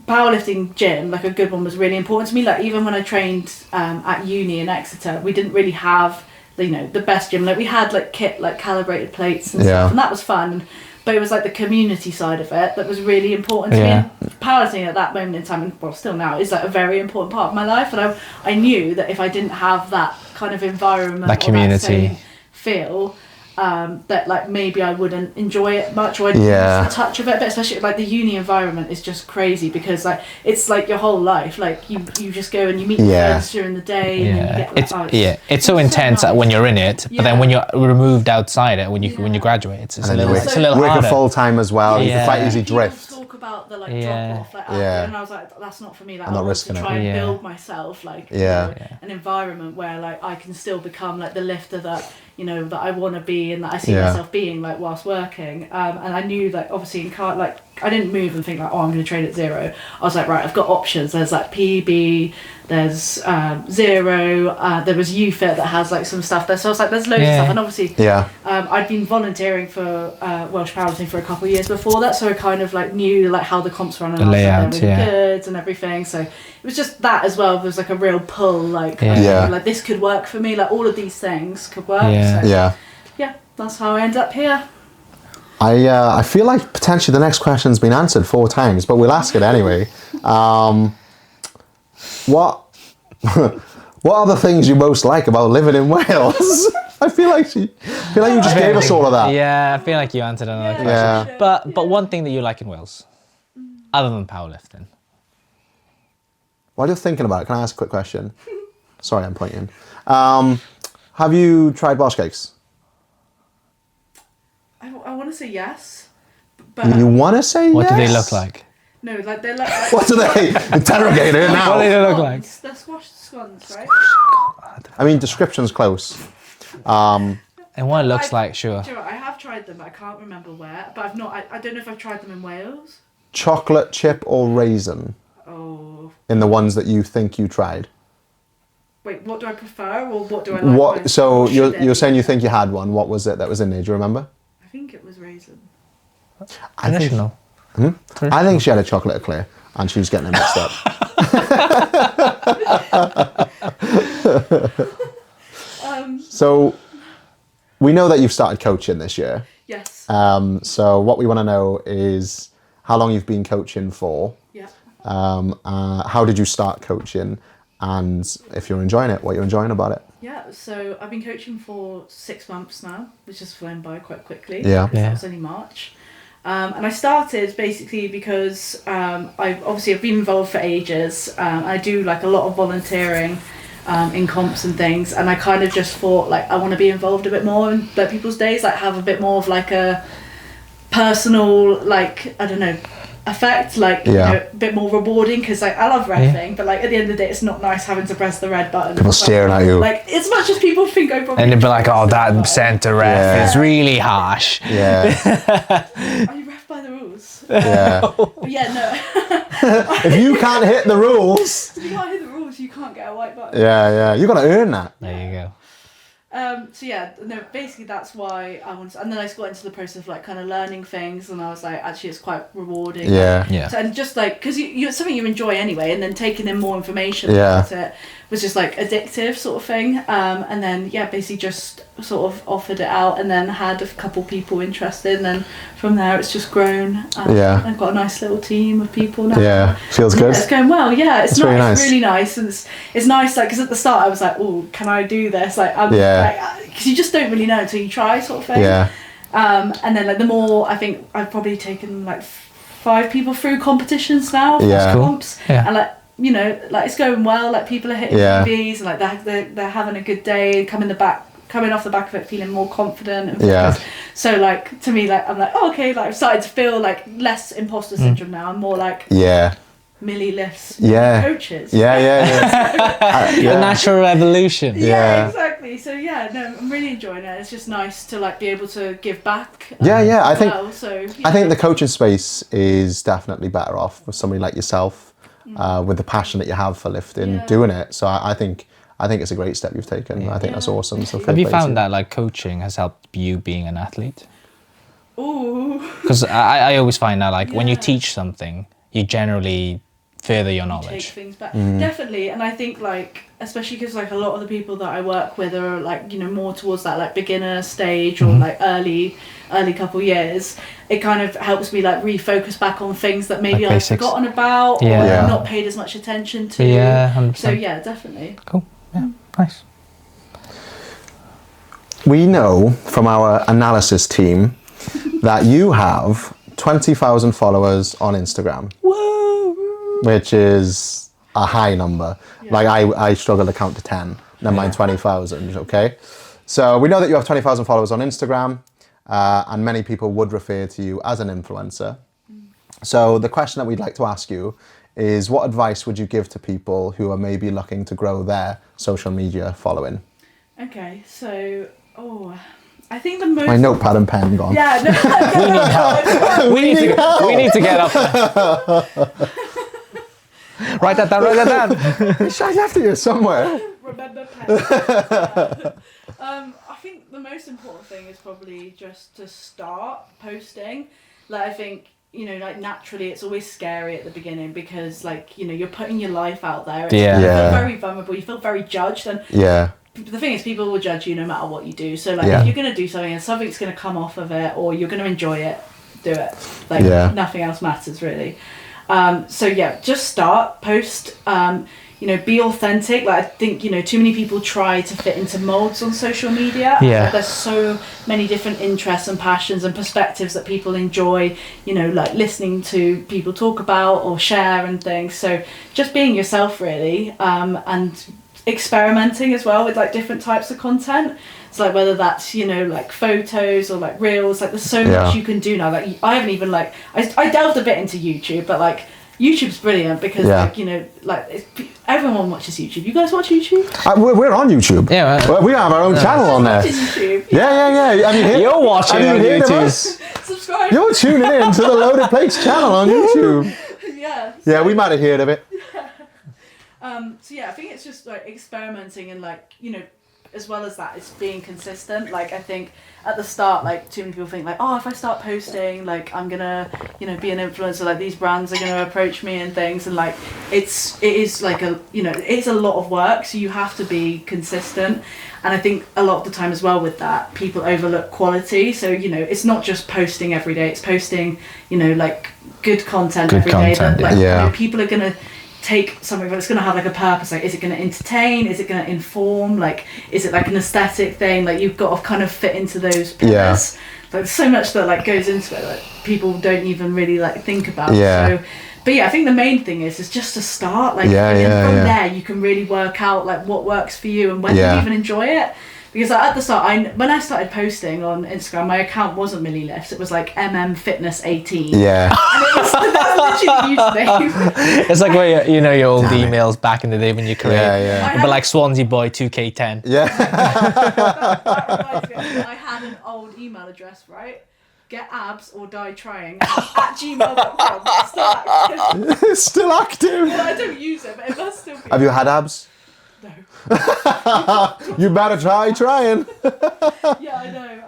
powerlifting gym, like a good one, was really important to me. Like even when I trained at uni in Exeter, we didn't really have, you know, the best gym. Like we had like kit, like calibrated plates and stuff, and that was fun. But it was like the community side of it that was really important to me. And powerlifting at that moment in time, and well still now, is like a very important part of my life. And I knew that if I didn't have that kind of environment, that community, or that same feel, that like maybe I wouldn't enjoy it much, or I'd lose the touch of it. But especially like the uni environment is just crazy because like it's like your whole life. Like you just go and you meet your friends during the day. And then you get, like, it's so intense when you're in it, but then when you're removed outside it, when you graduate, it's a little working harder. full time as well. You can quite easily drift. Talk about the like drop off, like after, and I was like, that's not for me. Like I'm not I want risking to try it. and build myself like you know, an environment where like I can still become like the lifter that, you know, that I want to be and that I see myself being like whilst working. And I knew that obviously in like I didn't move and think like, oh, I'm going to train at zero. I was like, right, I've got options. There's like PB, there's zero, there was UFIT that has like some stuff there. So I was like, there's loads of stuff. And obviously I'd been volunteering for Welsh powerlifting for a couple of years before that, so I kind of like knew like how the comps run and the layout, really good and everything. So it was just that as well. There was like a real pull, like like this could work for me. Like all of these things could work. So, that's how I ended up here. I feel like potentially the next question's been answered 4 times, but we'll ask it anyway. What are the things you most like about living in Wales? I feel like you just gave us all of that. Yeah, I feel like you answered another question. Yeah. But one thing that you like in Wales, other than powerlifting. While you're thinking about it, can I ask a quick question? Sorry, I'm pointing. Have you tried Welsh cakes? I want to say yes, but You want to say What yes? do they look like? no, like they're like What do they? Interrogate her now. What do they look like? They're squashed scones, right? I mean, description's close. And what it looks like, sure. Do you know what, I have tried them, but I can't remember where. But I've not. I don't know if I've tried them in Wales. Chocolate chip or raisin Oh. in the ones that you think you tried? Wait, what do I prefer, or what do I like? What? most? So What you're should it saying be? you think you had one? What was it that was in there? Do you remember? I think it was raisin. I think, Traditional. I think she had a chocolate eclair and she was getting it mixed up. So we know that you've started coaching this year. Yes. So what we want to know is how long you've been coaching for. Yeah. How did you start coaching? And if you're enjoying it, what you're enjoying about it. Yeah, so I've been coaching for 6 months now, which has flown by quite quickly. Yeah. Because that was only March. And I started basically because I've been involved for ages. I do like a lot of volunteering in comps and things, and I kind of just thought like I want to be involved a bit more in like people's days, like have a bit more of like a personal, like, I don't know, effect, like, you know, a bit more rewarding, because like I love reffing, but like at the end of the day it's not nice having to press the red button. People staring at you. Like, as much as people think I probably... And they'd be like, oh, that centre ref is really harsh. Yeah. Are you ref by the rules? Yeah. But yeah, no. If you can't hit the rules... If you can't hit the rules, you can't get a white button. Yeah. You got to earn that. There you go. So yeah, no, basically that's why I wanted to, and then I just got into the process of like kind of learning things, and I was like, actually it's quite rewarding. Yeah. So, and just like, because it's something you enjoy anyway, and then taking in more information about it was just like addictive sort of thing. And then basically just sort of offered it out, and then had a couple people interested, and then from there it's just grown. I've got a nice little team of people now. Yeah, feels good. It's going well. Yeah, it's really nice. It's really nice, and it's nice. Like, because at the start I was like, oh, can I do this? Like, because you just don't really know until you try, sort of thing. Yeah. And then like the more, I think I've probably taken like 5 people through competitions now. Yeah. Comps, Yeah. and like, you know, like it's going well. Like people are hitting PBs, and like they're having a good day, coming off the back of it feeling more confident and focused. So like, to me, like I'm like, oh, okay, like I've started to feel like less imposter syndrome now. I'm more like Millie lifts coaches. The natural evolution. Yeah, exactly. So no, I'm really enjoying it. It's just nice to like be able to give back. I think I think the coaching space is definitely better off with somebody like yourself, with the passion that you have for lifting, doing it. So I think it's a great step you've taken. I think that's awesome. So have you found that like coaching has helped you being an athlete? Ooh. Because I always find that like when you teach something, you generally further your knowledge. Take things back. Definitely. And I think like, especially because like a lot of the people that I work with are like, you know, more towards that like beginner stage or like early couple years, it kind of helps me like refocus back on things that maybe like I've forgotten about or not paid as much attention to. 100%. So definitely. Cool. Yeah, nice. We know from our analysis team that you have 20,000 followers on Instagram. Whoa! Which is a high number. Like I struggle to count to 10, never mind 20,000, okay? So we know that you have 20,000 followers on Instagram, and many people would refer to you as an influencer. So the question that we'd like to ask you is, what advice would you give to people who are maybe looking to grow their social media following? Okay, so, I think the most... My notepad and pen gone. Yeah, no. We need to get up there. Write that down. It's after you somewhere. Remember pen. I think the most important thing is probably just to start posting. Like, I think, you know, like naturally it's always scary at the beginning because like, you know, you're putting your life out there. You feel very vulnerable, you feel very judged, and the thing is people will judge you no matter what you do. So like if you're going to do something and something's going to come off of it or you're going to enjoy it, do it. Like nothing else matters really. So just start, post, you know, be authentic. Like I think, you know, too many people try to fit into molds on social media. Yeah. There's so many different interests and passions and perspectives that people enjoy, you know, like listening to people talk about or share and things. So just being yourself really, and experimenting as well with like different types of content. So like whether that's, you know, like photos or like reels, like there's so much you can do now. Like I haven't even like, I delved a bit into YouTube, but like YouTube's brilliant because like, you know, like everyone watches YouTube. You guys watch YouTube? We're on YouTube. Yeah, we have our own channel on there. YouTube. Yeah. I mean, you're watching on YouTube. Subscribe. You're tuning in to the Loaded Plates channel on YouTube. Yeah, we might have heard of it. So I think it's just like experimenting and like, you know, as well as that, it's being consistent. Like I think at the start, like too many people think like, oh, if I start posting, like I'm gonna, you know, be an influencer, like these brands are gonna approach me and things, and like it is like a, you know, it's a lot of work, so you have to be consistent. And I think a lot of the time as well with that, people overlook quality. So, you know, it's not just posting every day, it's posting, you know, like good content every day that like, you know, people are gonna take something that's going to have like a purpose. Like, is it going to entertain? Is it going to inform? Like, is it like an aesthetic thing? Like, you've got to kind of fit into those pillars. Yeah. Like, there's so much that like goes into it that people don't even really like think about. Yeah. So, but yeah, I think the main thing is just to start. Like, Yeah, and yeah, from yeah. there you can really work out like what works for you and when Yeah. you even enjoy it. Because like, at the start, when I started posting on Instagram, my account wasn't Millie Lifts. It was like Fitness 18. Yeah. And it was that's literally the username. It's like where you know your old emails back in the day when you create. Yeah, yeah. But like Swansea Boy 2K10. Yeah. That reminds me, I had an old email address, right? Get abs or die trying at gmail.com. Still active. It's still active. Well, I don't use it, but it must still be. Have you had abs? No. You better trying. Yeah, I know.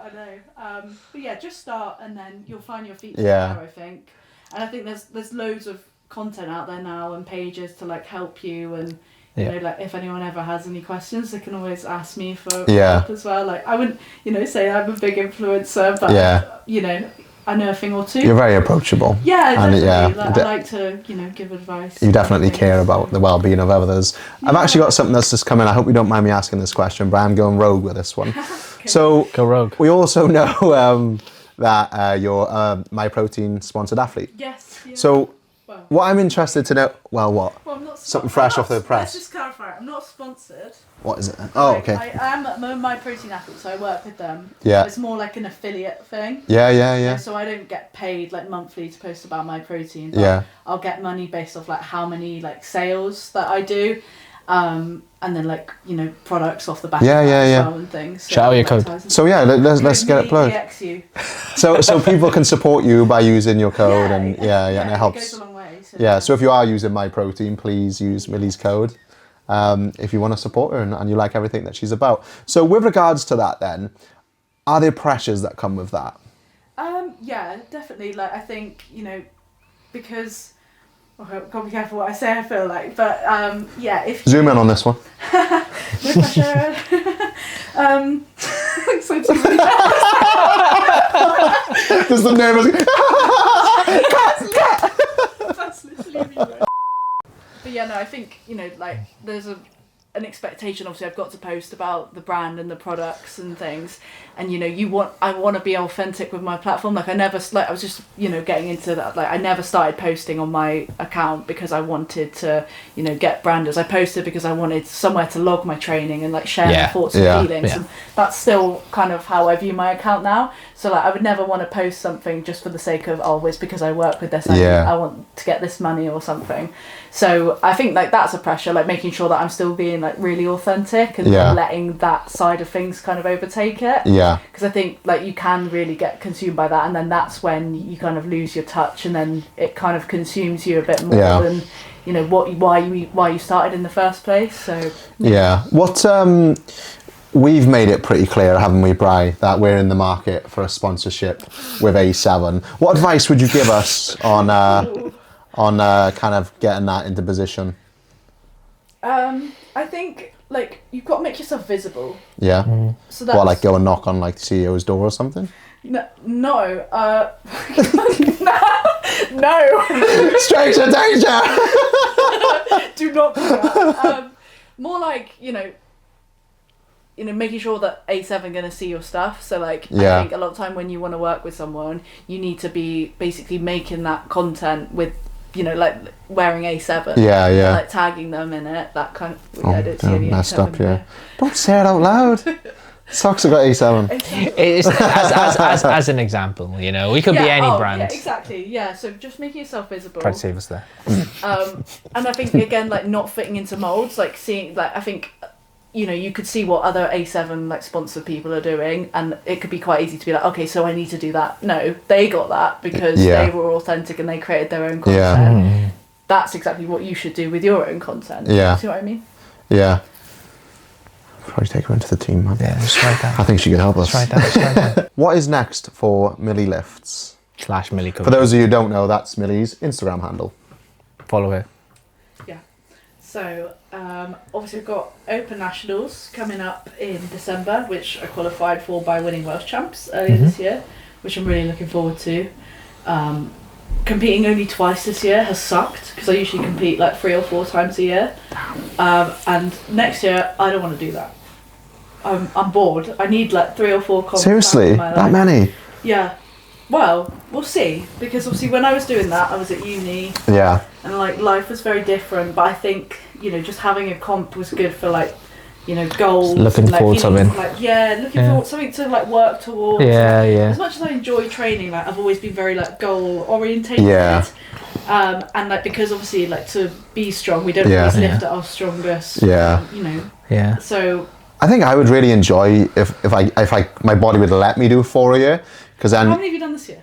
But yeah, just start and then you'll find your feet from Yeah. there, I think. And I think there's loads of content out there now and pages to like help you, and you know, like if anyone ever has any questions, they can always ask me for help as well. Like, I wouldn't, say I'm a big influencer, but I know a thing or two. You're very approachable. Yeah, definitely. And, like, I like to, give advice. You definitely care about the well-being of others. Yeah. I've actually got something that's just come in. I hope you don't mind me asking this question, but I'm going rogue with this one. Okay. So, go rogue. We also know that you're a MyProtein sponsored athlete. Yes. Yeah. So, what I'm interested to know, what? Well, I'm not something fresh off the press. Let's just clarify. I'm not sponsored. What is it? Oh, okay. I'm a MyProtein athlete, so I work with them. Yeah. It's more like an affiliate thing. Yeah. So I don't get paid like monthly to post about MyProtein. But Yeah. I'll get money based off like how many like sales that I do, and then like products off the back of that as well and things. So shout out your code. So yeah, let's get it plugged. So people can support you by using your code and and it helps. It goes a long way. So yeah. So if you are using MyProtein, please use Millie's code. If you want to support her and you like everything that she's about. So with regards to that then, are there pressures that come with that? Yeah, definitely. Like, I think, because I've got to be careful what I say, I feel like, but if Zoom in on this one. No pressure. So There's the nervous. That's literally me, right? But yeah, no, I think, like, there's an expectation. Obviously, I've got to post about the brand and the products and things, and I want to be authentic with my platform. Like, I was just getting into that. Like, I never started posting on my account because I wanted to get branders. I posted because I wanted somewhere to log my training and like share my thoughts and feelings, and that's still kind of how I view my account now. So like, I would never want to post something just for the sake of it's because I work with this, I want to get this money or something. So I think like that's a pressure, like making sure that I'm still being like really authentic and letting that side of things kind of overtake it. Yeah. Because I think like you can really get consumed by that, and then that's when you kind of lose your touch, and then it kind of consumes you a bit more than why you started in the first place. So what we've made it pretty clear, haven't we, Bri, that we're in the market for a sponsorship with A7. What advice would you give us on kind of getting that into position? I think like you've got to make yourself visible. Yeah. Mm. So that's... What, like go and knock on like the CEO's door or something? No. No. Straight to danger. Do not do that. More like making sure that A7 going to see your stuff. So like, I think a lot of time when you want to work with someone, you need to be basically making that content with, like wearing A7. Yeah. And, like tagging them in it. That kind of. I don't see any messed A7 up. there. Don't say it out loud. Socks have got A7. It's as an example, we could be any brand. Yeah, exactly. Yeah. So just making yourself visible. Try to save us there. And I think again, like not fitting into molds, like seeing, like I think. You could see what other A7 like sponsored people are doing, and it could be quite easy to be like, okay, so I need to do that. No, they got that because they were authentic and they created their own content. Yeah. That's exactly what you should do with your own content. Yeah. See what I mean? Yeah. Probably take her into the team, man. Yeah, just write that. I think she could help us. Just write that. What is next for Millie Lifts? / Millie Coach. For those of you who don't know, that's Millie's Instagram handle. Follow her. Yeah. So, obviously we've got Open Nationals coming up in December, which I qualified for by winning Welsh Champs earlier this year, which I'm really looking forward to. competing only twice this year has sucked because I usually compete like 3 or 4 times a year. And next year, I don't want to do that. I'm bored. I need like 3 or 4 comps. Seriously? That many? Yeah. Well, we'll see. Because obviously when I was doing that, I was at uni. Yeah. And like life was very different. But I think, you know, just having a comp was good for like, you know, goals. Looking and, forward to something. Like, looking forward to something to like work towards. Yeah, like, yeah. As much as I enjoy training, like I've always been very like goal orientated. Yeah. And like because obviously like to be strong, we don't always lift at our strongest. Yeah. You know. Yeah. So. I think I would really enjoy if my body would let me do 4 a year, because then. How many have you done this year?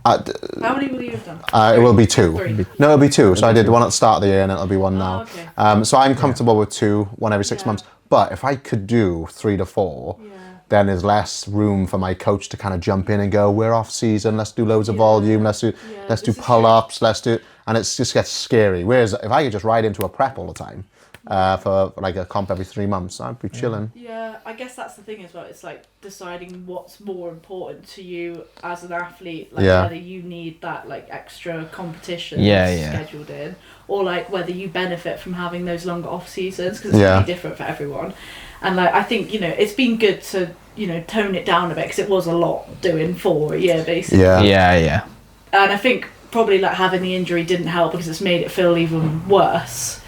How many will you have done? It will be 2. 3. No, it'll be 2. So I did one at the start of the year, and it'll be 1 now. Okay. So I'm comfortable with 2, 1 every 6 months. But if I could do 3 to 4, then there's less room for my coach to kind of jump in and go, "We're off season. Let's do loads of volume. Let's do pull ups. And it just gets scary. Whereas if I could just ride into a prep all the time. For like a comp every 3 months, I'd be chilling. Yeah, I guess that's the thing as well. It's like deciding what's more important to you as an athlete, like whether you need that like extra competition scheduled in, or like whether you benefit from having those longer off seasons, because it's really different for everyone. And like I think, you know, it's been good to, you know, tone it down a bit, because it was a lot doing 4 a year basically. Yeah. And I think probably like having the injury didn't help, because it's made it feel even worse.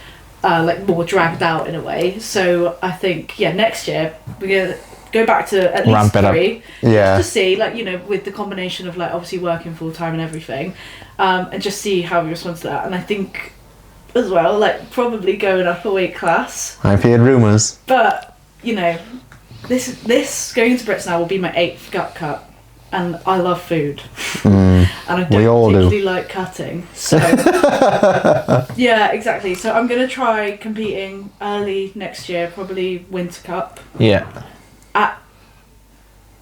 Like more dragged out in a way. So I think next year we're gonna go back to at least 3. To see, like, you know, with the combination of like obviously working full time and everything, and just see how we respond to that. And I think as well, like probably going up a weight class. I've heard rumours. But you know, this going to Brits now will be my 8th gut cut. And I love food, and I don't particularly like cutting. So yeah, exactly. So I'm gonna try competing early next year, probably Winter Cup. Yeah. At,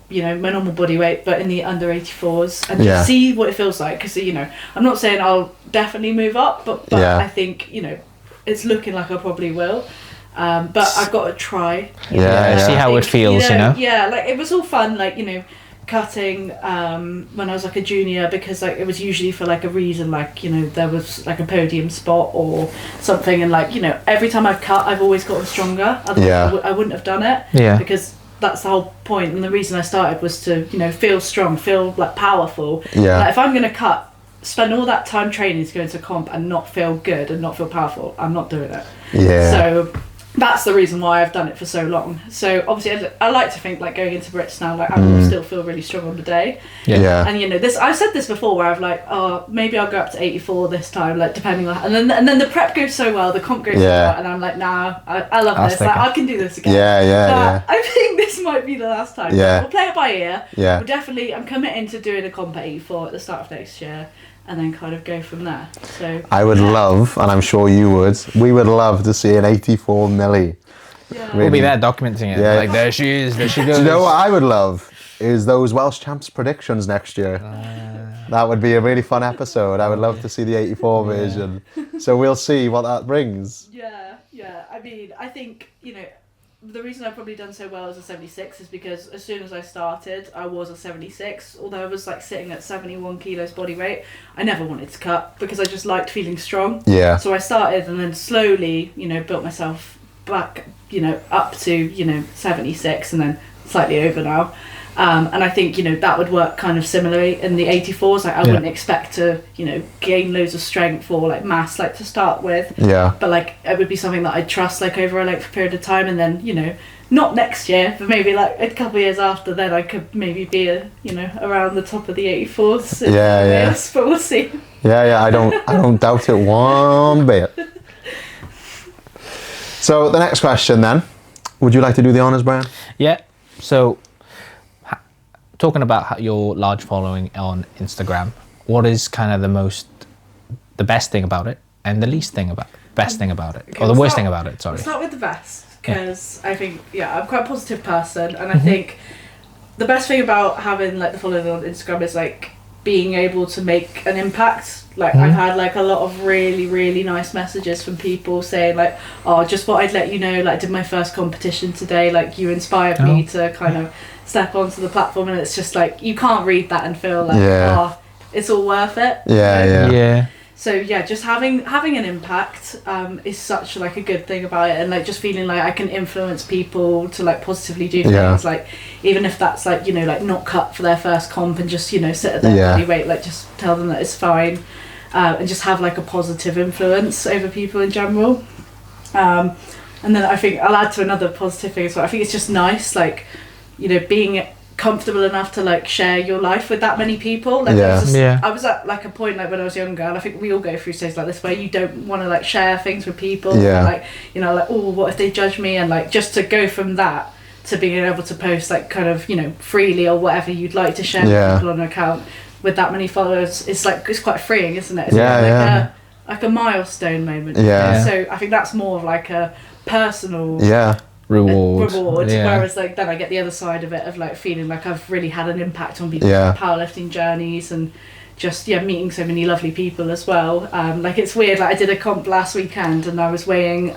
you know, my normal body weight, but in the under 84s, and just see what it feels like. Because, you know, I'm not saying I'll definitely move up, but I think, you know, it's looking like I probably will. But I've got to try. See how it feels, you know. Yeah, like it was all fun, like, you know, cutting when I was like a junior, because like it was usually for like a reason, like, you know, there was like a podium spot or something, and like, you know, every time I've cut I've always gotten stronger, otherwise I wouldn't have done it, because that's the whole point, and the reason I started was to, you know, feel strong, feel like powerful. Like if I'm gonna cut, spend all that time training to go into comp and not feel good and not feel powerful, I'm not doing it. So that's the reason why I've done it for so long. So obviously I like to think like going into Brits now, like I will still feel really strong on the day. And you know, this I've said this before, where I've like, oh, maybe I'll go up to 84 this time, like depending on, and then the prep goes so well, the comp goes so well, and I'm like, nah, I love this, like I can do this again. I think this might be the last time. We'll play it by ear. We'll definitely, I'm committing to doing a comp at 84 at the start of next year, and then kind of go from there. So I would love, and I'm sure you would, we would love to see an 84 Millie. We'll be there documenting it. Like, there she is, there she goes. Do you know what I would love? Is those Welsh champs predictions next year. That would be a really fun episode. I would love to see the 84 version. So we'll see what that brings. Yeah. I mean, I think, you know, the reason I've probably done so well as a 76 is because as soon as I started, I was a 76. Although I was like sitting at 71 kilos body weight, I never wanted to cut because I just liked feeling strong. So I started and then slowly, you know, built myself back, you know, up to, you know, 76 and then slightly over now. And I think, you know, that would work kind of similarly in the 84s. Like I wouldn't expect to, you know, gain loads of strength or like mass like to start with. But like it would be something that I'd trust like over a like period of time, and then, you know, not next year, but maybe like a couple of years after, then I could maybe be you know, around the top of the 84s. Yes, but we'll see. I don't doubt it one bit. So the next question then, would you like to do the honours, Brian? So talking about your large following on Instagram, what is kind of the best thing about it and the least thing about it, or the worst thing about it? Sorry. We'll start with the best, because I think I'm quite a positive person, and I think the best thing about having like the following on Instagram is like being able to make an impact. Like I've had like a lot of really, really nice messages from people saying like, oh, just thought I'd let you know, like did my first competition today, like you inspired me to kind of step onto the platform. And it's just like, you can't read that and feel like, oh, it's all worth it. Yeah. So yeah, just having an impact is such like a good thing about it, and like just feeling like I can influence people to like positively do things, like even if that's like, you know, like not cut for their first comp and just, you know, sit at their body weight, like just tell them that it's fine, and just have like a positive influence over people in general. And then I think I'll add to another positive thing as well. I think it's just nice, like, you know, being comfortable enough to like share your life with that many people. Like I was at like a point like when I was younger, and I think we all go through stages like this where you don't want to like share things with people, like, you know, like, oh, what if they judge me, and like just to go from that to being able to post like kind of, you know, freely or whatever you'd like to share with people on an account with that many followers, it's like, it's quite freeing, isn't it? It's like a milestone moment. So I think that's more of like a personal reward, whereas like then I get the other side of it of like feeling like I've really had an impact on people's powerlifting journeys, and just meeting so many lovely people as well. Like it's weird, like I did a comp last weekend and I was weighing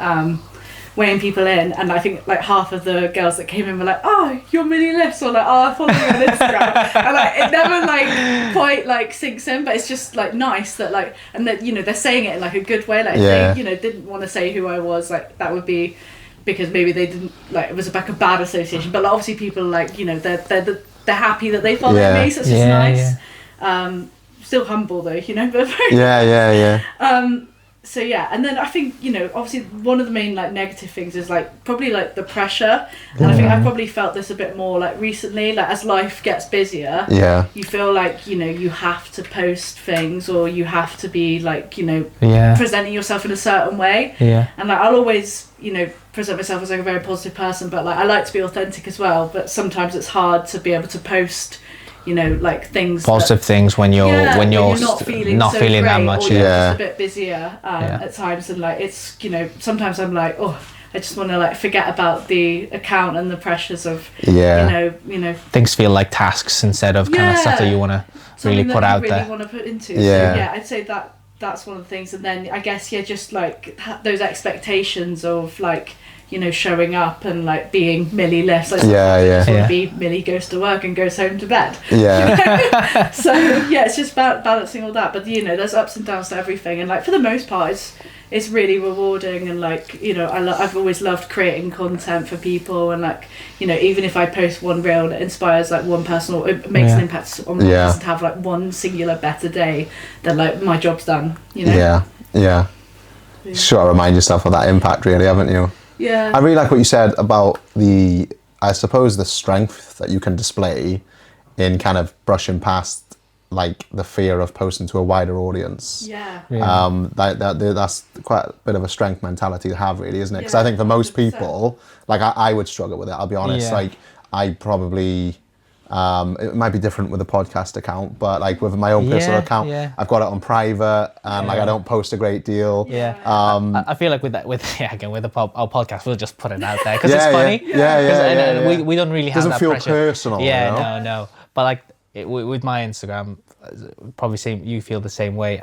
people in, and I think like half of the girls that came in were like, oh, you're Millie Lifts, or like, oh, I follow you on Instagram. And like it never like quite like sinks in, but it's just like nice that like, and that, you know, they're saying it in like a good way, like if they, you know, didn't want to say who I was, like that would be because maybe they didn't, like it was like a bad association, but like, obviously people like, you know, they're happy that they follow me, so it's just nice. Still humble though, you know, but very so yeah, and then I think, you know, obviously one of the main like negative things is like probably like the pressure, and I think I've probably felt this a bit more like recently, like as life gets busier, you feel like, you know, you have to post things, or you have to be like, you know, presenting yourself in a certain way, and like I'll always, you know, present myself as like a very positive person, but like I like to be authentic as well, but sometimes it's hard to be able to post, you know, like things positive things when you're not feeling that much, or you're just a bit busier at times, and like it's, you know, sometimes I'm like, oh, I just want to like forget about the account and the pressures of you know things feel like tasks instead of kind of stuff that you want to really put out there, want to put into. So yeah, I'd say that's one of the things. And then I guess just like those expectations of like, you know, showing up and like being Millie Lifts, like want to be Millie goes to work and goes home to bed. You know? So yeah, it's just balancing all that. But you know, there's ups and downs to everything, and like for the most part, it's really rewarding, and like, you know, I've always loved creating content for people, and like, you know, even if I post one reel that inspires like one person, or it makes an impact on one person to have like one singular better day, then like my job's done. You know. You sort of remind yourself of that impact, really, haven't you? Yeah. I really like what you said about the strength that you can display in kind of brushing past like the fear of posting to a wider audience. That's quite a bit of a strength mentality to have, really, isn't it? Because I think for most people, like I would struggle with it, I'll be honest. Like I probably it might be different with a podcast account, but like with my own personal account, I've got it on private, and like I don't post a great deal. I feel like with our podcast, we'll just put it out there because it's funny. We don't really have that pressure. Doesn't feel personal. No. But like with my Instagram, probably you feel the same way.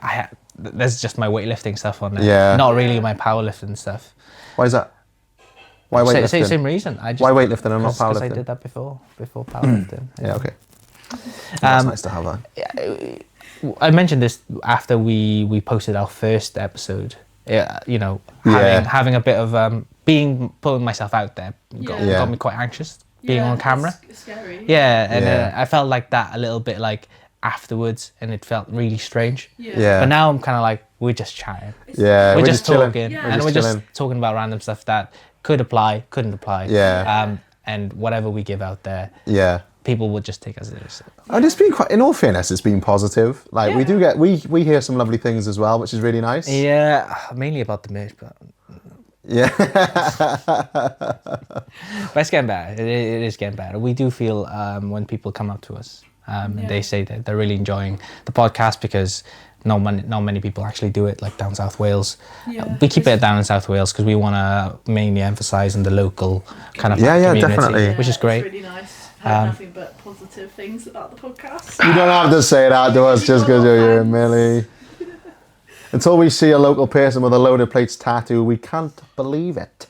There's just my weightlifting stuff on there. Not really my powerlifting stuff. Why is that? Why weightlifting? Same reason. Why weightlifting and not powerlifting? Because I did that before powerlifting. Okay. That's nice to have that. I mentioned this after we posted our first episode. You know, having a bit of pulling myself out there got me quite anxious. Being on camera. It's scary. And I felt like that a little bit like afterwards, and it felt really strange. But now I'm kind of like, we're just chatting. We're just talking, and we're just talking about random stuff that could apply, couldn't apply. And whatever we give out there, people will just take us seriously. And it's been quite, in all fairness, it's been positive. Like we do get, we hear some lovely things as well, which is really nice. Mainly about the merch, but but it's getting better. It is getting better. We do feel when people come up to us and they say that they're really enjoying the podcast, because not many people actually do it, like down South Wales. We keep it down in South Wales because we want to mainly emphasise on the local kind of community, definitely. which is great. It's really nice. I have nothing but positive things about the podcast. You don't have to say that to us just because you're here, Millie. Until we see a local person with a loaded plates tattoo, we can't believe it.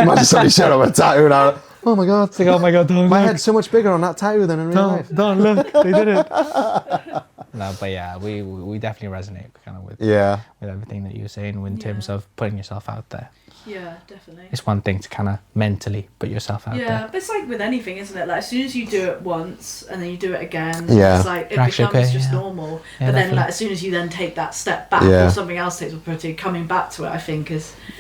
Imagine somebody showed up a tattoo now. oh my God. It's like, oh my God, don't My look. head's so much bigger on that tattoo than in real life. Don't look. They did it. No, but yeah, we definitely resonate kind of with everything that you're saying in terms of putting yourself out there. Yeah, definitely. It's one thing to kind of mentally put yourself out there. Yeah, but it's like with anything, isn't it? Like as soon as you do it once and then you do it again, Yeah. it's like it Actually, becomes okay, just yeah. normal. Yeah, But then definitely. like as soon as you then take that step back Yeah. or something else takes priority, coming back to it, I think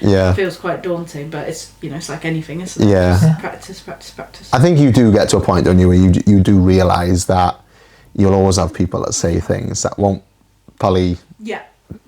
Yeah. feels quite daunting. But it's it's like anything, isn't it? Yeah. Just practice. I think you do get to a point, don't you, where you do realise that you'll always have people that say things that won't probably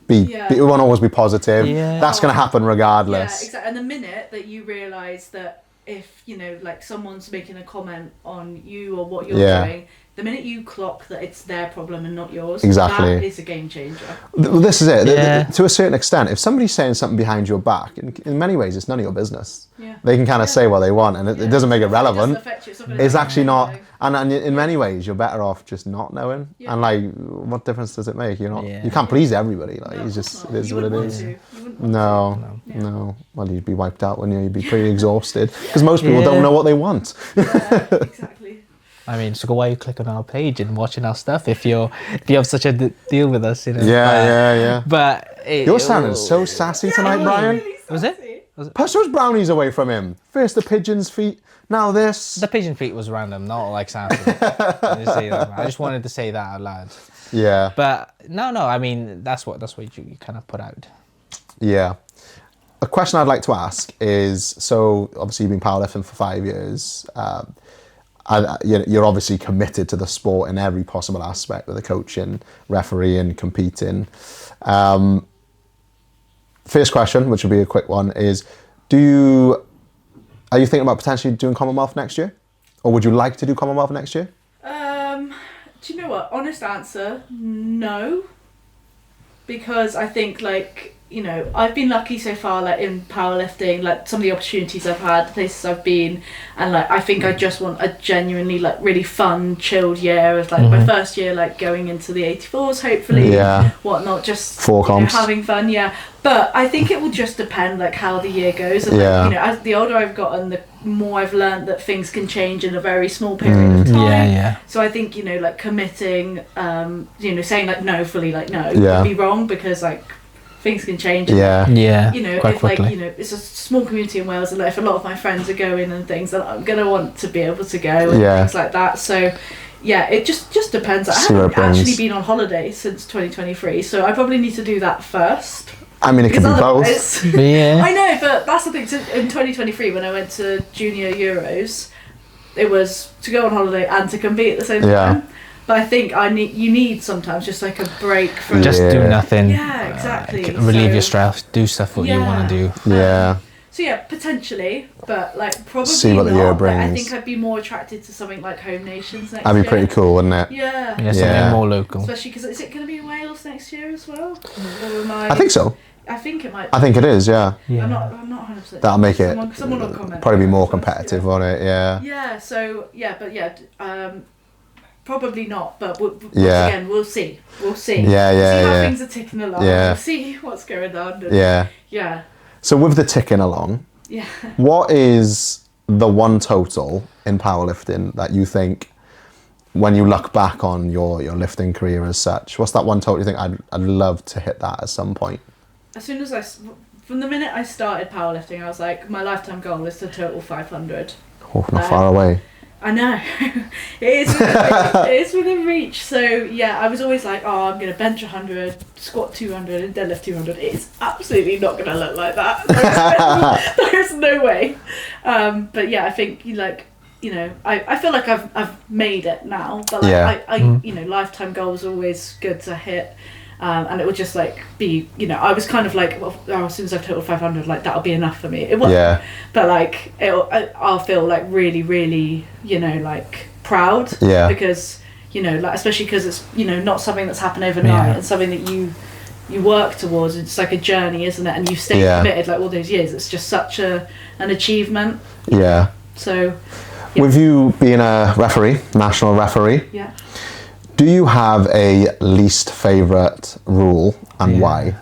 it won't always be positive. Yeah. That's going to happen regardless. Yeah, exactly. And the minute that you realise that if, like someone's making a comment on you or what you're doing, the minute you clock that it's their problem and not yours, Exactly. that is a game changer. Well, this is it. Yeah. To a certain extent, if somebody's saying something behind your back, in many ways, it's none of your business. Yeah. They can kind of say what they want, and it doesn't make it relevant. It doesn't affect you. It's not gonna It's affect actually you, not, you know. and in many ways, you're better off just not knowing. Yeah. And like, what difference does it make? You're not, Yeah. you can't please everybody. Like, No, it's of just, course it is not. what You it wouldn't is. want to. You wouldn't want No, Yeah. no. Well, you'd be wiped out, wouldn't you? You'd be pretty exhausted because most people don't know what they want. to. Yeah, exactly. I mean, so why you click on our page and watching our stuff if you have such a deal with us, Yeah. But You're sounding so sassy tonight, Brian. Was it? Push those brownies away from him. First the pigeon's feet, now this. The pigeon feet was random, not like sassy. I just wanted to say that out loud. Yeah. But no, I mean that's what you kind of put out. Yeah. A question I'd like to ask is, so obviously you've been powerlifting for 5 years. You're obviously committed to the sport in every possible aspect with the coaching, refereeing, competing. First question, which will be a quick one, is are you thinking about potentially doing Commonwealth next year? Or would you like to do Commonwealth next year? Do you know what? Honest answer, no. Because I think I've been lucky so far, like in powerlifting, like some of the opportunities I've had, places I've been, and like I think I just want a genuinely like really fun, chilled year of like my first year, like going into the 84s, hopefully, whatnot, just Four comps. having fun, But I think it will just depend like how the year goes, and as the older I've gotten, the more I've learned that things can change in a very small period of time. Yeah. So I think like committing, saying like no fully, like no, Yeah. would be wrong because like things can change. Yeah. Quite If quickly. like it's a small community in Wales, and like, if a lot of my friends are going and things, then I'm gonna want to be able to go and things like that. So it just depends. I See what it haven't actually brings. been on holiday since 2023, so I probably need to do that first. I mean, it could be both. otherwise- Yeah. I know, but that's the thing. So in 2023, when I went to Junior Euros, it was to go on holiday and to compete at the same time. But I think you need sometimes just like a break from. Just do nothing. Yeah, exactly. Relieve So- your stress. Do stuff what you want to do. Yeah. So potentially, but like probably See what the not. year Like, I brings. think I'd be more attracted to something like Home Nations next That'd year. be pretty cool, wouldn't it? Yeah. Yeah, something Yeah. more local. Especially because is it going to be in Wales next year as well? Or am I think so. I think it might. I think it is, yeah. I'm not 100%. That'll make it Someone will comment. probably be more competitive, won't it? Yeah. Yeah. So probably not. But once Yeah. again, we'll see. We'll see. Yeah, See how yeah. things are ticking along. Yeah. We'll see what's going on. And Yeah. Yeah. So with the ticking along, Yeah. what is the one total in powerlifting that you think, when you look back on your lifting career as such, what's that one total you think I'd love to hit that at some point? As soon as from the minute I started powerlifting, I was like, my lifetime goal is to total 500. Oh, not far away. I know. It is within reach. So I was always like, oh, I'm going to bench 100, squat 200 and deadlift 200. It's absolutely not going to look like that. There's no way. But I think I feel like I've made it now. But like lifetime goals are always good to hit. And it would just like be, I was kind of like, well, as soon as I've totaled 500, like that'll be enough for me. It won't, but like I'll feel like really, really, like proud. Yeah. Because like especially because it's not something that's happened overnight. It's something that you work towards. It's like a journey, isn't it? And you stay committed like all those years. It's just such an achievement. Yeah. So. With you being a referee, national referee. Yeah. Do you have a least favourite rule and why?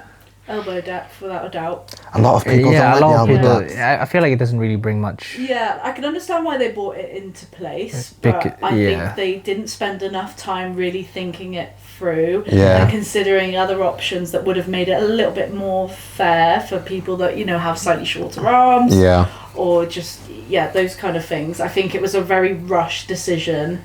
elbow depth without a doubt. A lot of people Yeah, a don't lot like of the people. elbow depth. I feel like it doesn't really bring much. Yeah, I can understand why they brought it into place, Bec- but I yeah. think they didn't spend enough time really thinking it through Yeah. and considering other options that would have made it a little bit more fair for people that, you know, have slightly shorter arms. Yeah. Or just, yeah, those kind of things. I think it was a very rushed decision,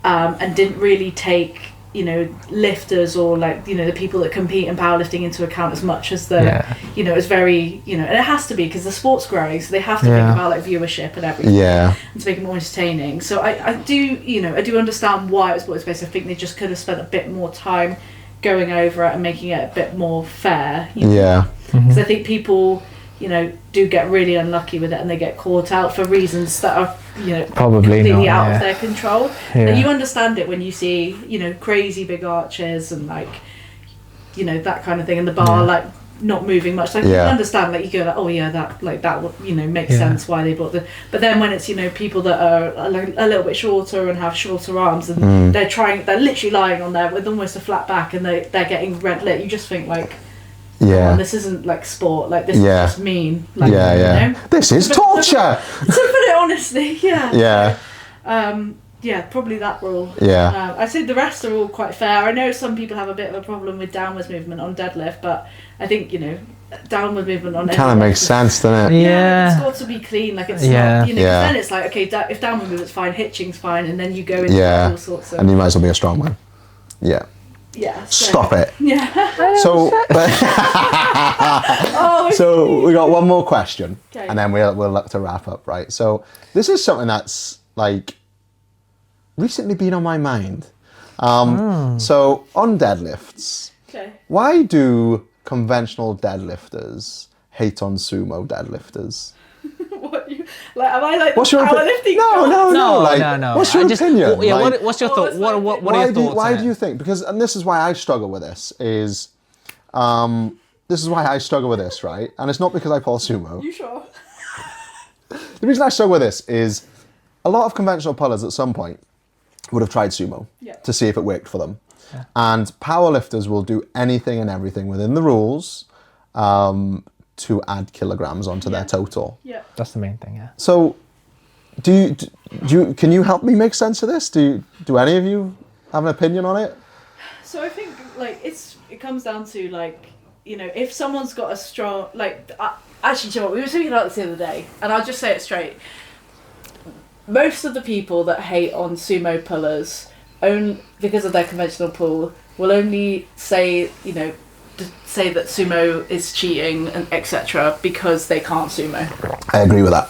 and didn't really take, you know, lifters or like, you know, the people that compete in powerlifting into account as much as the, you know, it's very, you know, and it has to be because the sport's growing, so they have to think about like viewership and everything, and to make it more entertaining. So I do, you know, I do understand why it was brought into place. I think they just could have spent a bit more time going over it and making it a bit more fair. You know? Because I think people, you know, do get really unlucky with it and they get caught out for reasons that are, you know, Probably completely not, out of their control. Yeah. And you understand it when you see, you know, crazy big arches and like, you know, that kind of thing, and the bar like not moving much. Like you can understand, like you go like, oh yeah, that like that would, you know, makes sense why they brought the. But then when it's, you know, people that are a little bit shorter and have shorter arms and they're literally lying on there with almost a flat back and they're getting red lit, you just think like, Yeah. this isn't like sport, like this is just mean. Like, Yeah, yeah. You know? This is torture! To put it honestly, yeah. Yeah. Yeah, probably that rule. Yeah. I think the rest are all quite fair. I know some people have a bit of a problem with downwards movement on deadlift, but I think, you know, downward movement on Kind of makes sense, doesn't it? Yeah, it's got to be clean. Like it's not, you know. 'Cause then it's like, okay, if downward movement's fine, hitching's fine, and then you go into all sorts of. And you might as well be a strong man. Yeah. Yeah. Stop it. Yeah. So. So we got one more question, Okay. and then we'll look to wrap up, right? So this is something that's like recently been on my mind. So on deadlifts, why do conventional deadlifters hate on sumo deadlifters? What you like? Am I like What's your powerlifting? No. Like, no. what's your opinion? Yeah, Like, what's your thought? What are your thoughts? Why do you think? Because, and this is why I struggle with this. This is why I struggle with this, right? And it's not because I pull sumo. You sure? The reason I struggle with this is a lot of conventional pullers at some point would have tried sumo to see if it worked for them. Yeah. And powerlifters will do anything and everything within the rules to add kilograms onto their total. Yeah. That's the main thing, yeah. So, do you can you help me make sense of this? Do any of you have an opinion on it? So I think like it comes down to like, you know, if someone's got a strong like actually, do you know what, we were talking about this the other day, and I'll just say it straight. Most of the people that hate on sumo pullers, because of their conventional pull, will only say, you know, say that sumo is cheating and etc. because they can't sumo. I agree with that.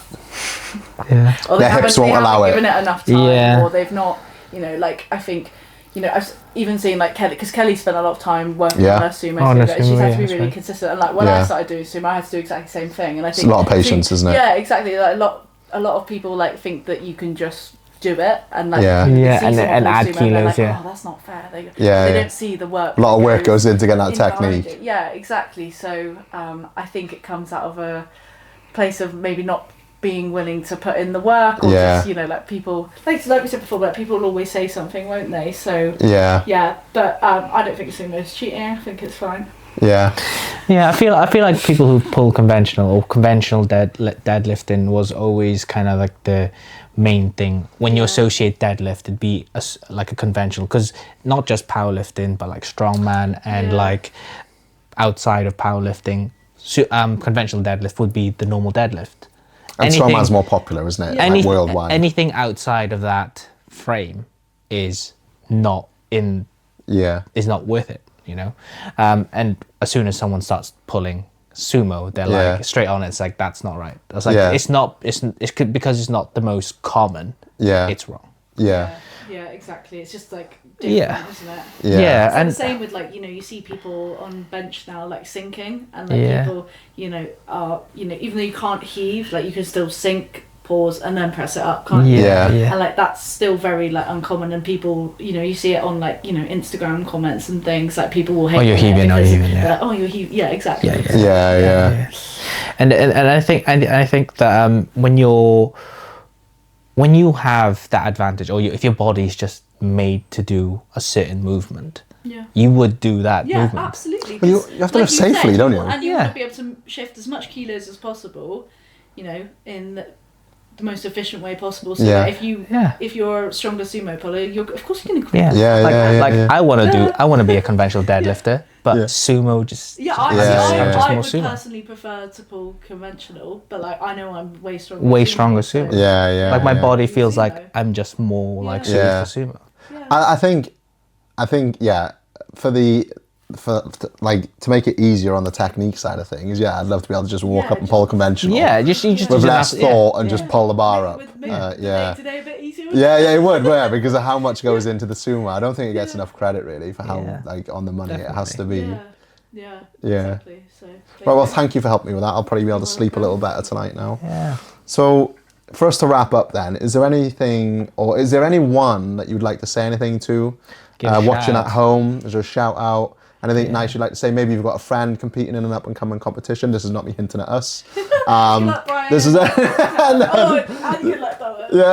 Yeah. Or Their hips won't allow it. Given it enough time, or they've not, you know, like I think, you know, I've even seen like Kelly, because Kelly spent a lot of time working on her sumo, she's had to be really consistent. And like when I started doing sumo, I had to do exactly the same thing. And I think it's a lot of patience, isn't it? Yeah, exactly. Like a lot of people like think that you can just do it and like and add kilos. Like, oh, that's not fair. They don't see the work. A lot of work goes into getting that technique. Yeah, exactly. So I think it comes out of a place of maybe not being willing to put in the work, or just, you know, like people like we said before, but people will always say something, won't they? So but I don't think sumo's cheating. I think it's fine. Yeah, I feel like people who pull conventional deadlifting was always kind of like the main thing. When you associate deadlift, it'd be like a conventional, because not just powerlifting, but like strongman and like outside of powerlifting, conventional deadlift would be the normal deadlift. And strongman's more popular, isn't it? Like worldwide. Anything outside of that frame is not worth it, you know. And as soon as someone starts pulling sumo, they're like straight on. It's like, that's not right. It's like it's not. It's because it's not the most common. Yeah, it's wrong. Yeah, exactly. It's just like different, isn't it? Yeah, and the same with like, you know, you see people on bench now like sinking, and like people, you know, are, you know, even though you can't heave, like you can still sink, pause, and then press it up, can't you? And like that's still very like uncommon, and people, you know, you see it on like, you know, Instagram comments and things, like people will hate. Oh, you're heaving, like, oh, you're heaving. Yeah, exactly. Yeah. And I think that when you have that advantage, or if your body's just made to do a certain movement, you would do that Yeah, movement. absolutely. Well, you have to live safely, don't you? And you Yeah. want to be able to shift as much kilos as possible, in the most efficient way possible. So that if you're a stronger sumo puller, of course you're going to quit. I want to be a conventional deadlifter, but sumo just I would sumo. personally prefer to pull conventional, but like I know I'm way stronger. Sumo. Yeah. My body feels Sumo. like I'm just more like suited for sumo. Yeah. I think for like to make it easier on the technique side of things, I'd love to be able to just walk up and pull a conventional. Yeah, you just with less thought and just pull the bar up. Make today a bit easier. It would, because of how much goes into the sumo. I don't think it gets enough credit really for how like on the money it has to be. Yeah. Exactly. So. Right, well, thank you for helping me with that. I'll probably be able to sleep a little better tonight now. Yeah. So, for us to wrap up, then, is there anything, or is there anyone that you'd like to say anything to, watching at home? Is there a shout out? Anything nice you'd like to say? Maybe you've got a friend competing in an up and coming competition. This is not me hinting at us. This is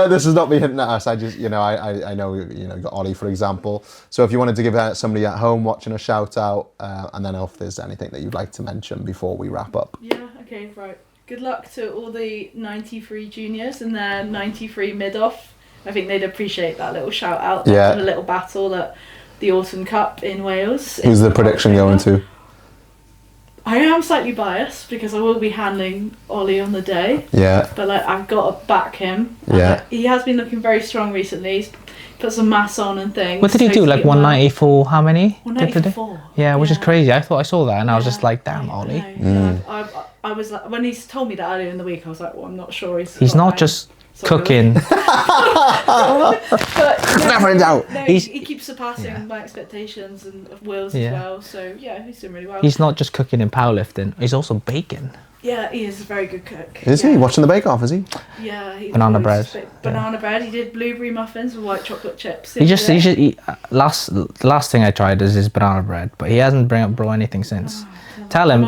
this is not me hinting at us. I just, I know you got Ollie, for example. So if you wanted to give somebody at home watching a shout out, and then if there's anything that you'd like to mention before we wrap up. Yeah. Okay. Right. Good luck to all the 93 juniors and their 93 mid-off. I think they'd appreciate that little shout out. A little battle at the Autumn Cup in Wales. Who's the prediction going to? I am slightly biased because I will be handling Ollie on the day. Yeah. But I've got to back him. He has been looking very strong recently. He's put some mass on and things. What did he do? Like 194? How many? 194. Yeah, which is crazy. I thought I saw that and I was just like, damn, Ollie. I was like, when he told me that earlier in the week, I was like, well, I'm not sure he's not just cooking. Never in doubt. No, he keeps surpassing my expectations and of Will's as well. So he's doing really well. He's not just cooking in powerlifting. He's also baking. Yeah, he is a very good cook. Is he watching the Bake Off? Is he? Yeah, banana bread. Banana bread. He did blueberry muffins with white chocolate chips. Last thing I tried is his banana bread, but he hasn't brought anything since. Tell him.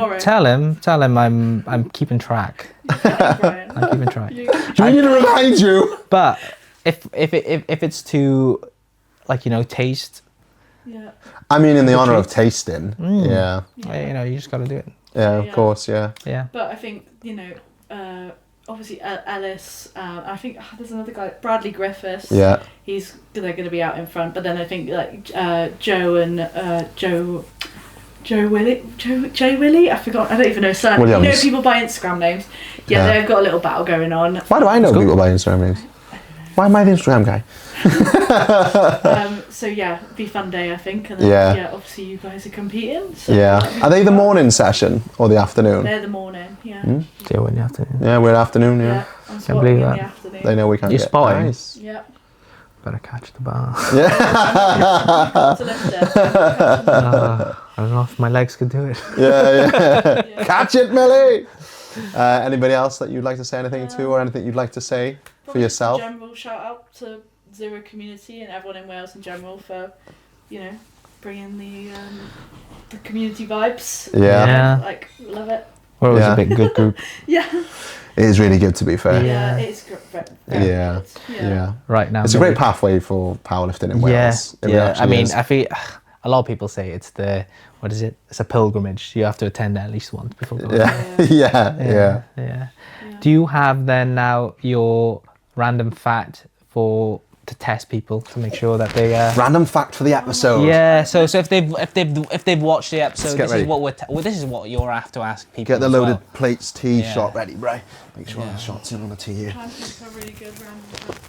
I'm keeping track. I'm keeping track. Do we need to remind you? But if it's to, taste. Yeah. I mean, in the honour of tasting. Yeah. You just got to do it. Yeah, of course. Yeah. Yeah. But I think obviously Ellis. I think there's another guy, Bradley Griffiths. Yeah. They're going to be out in front. But then I think Joe and Joe Willie. I forgot. I don't even know surname. Williams. People by Instagram names. Yeah, they've got a little battle going on. Why do I know people by Instagram names? Why am I the Instagram guy? Be fun day, I think. And then, obviously you guys are competing. So Are they the morning session or the afternoon? They're the morning. Yeah. Yeah, we're in the afternoon. Yeah, we're afternoon. Yeah. I'm Can't believe in that. the afternoon. They know we can't. You're get spotting. Nice. Yeah. Better catch the bar. To lift it. I don't know if my legs could do it. Yeah. Catch it, Millie. Anybody else that you'd like to say anything to, or anything you'd like to say for yourself? General shout out to Zero community and everyone in Wales in general for, bringing the community vibes. Yeah. Love it. We're always a big good group. Yeah. It is really good, to be fair. Yeah, it's great. Yeah. Right now. It's a great pathway for powerlifting in Wales. I mean, I feel a lot of people say it's it's a pilgrimage. You have to attend at least once before going. Yeah. Do you have then now your random fact to test people to make sure that they random fact for the episode? Yeah, so if they've watched the episode, this is what you're have to ask people. Get the loaded plates tea shot ready, right? Make sure the shot's in on the tea here. I think a really good random fact.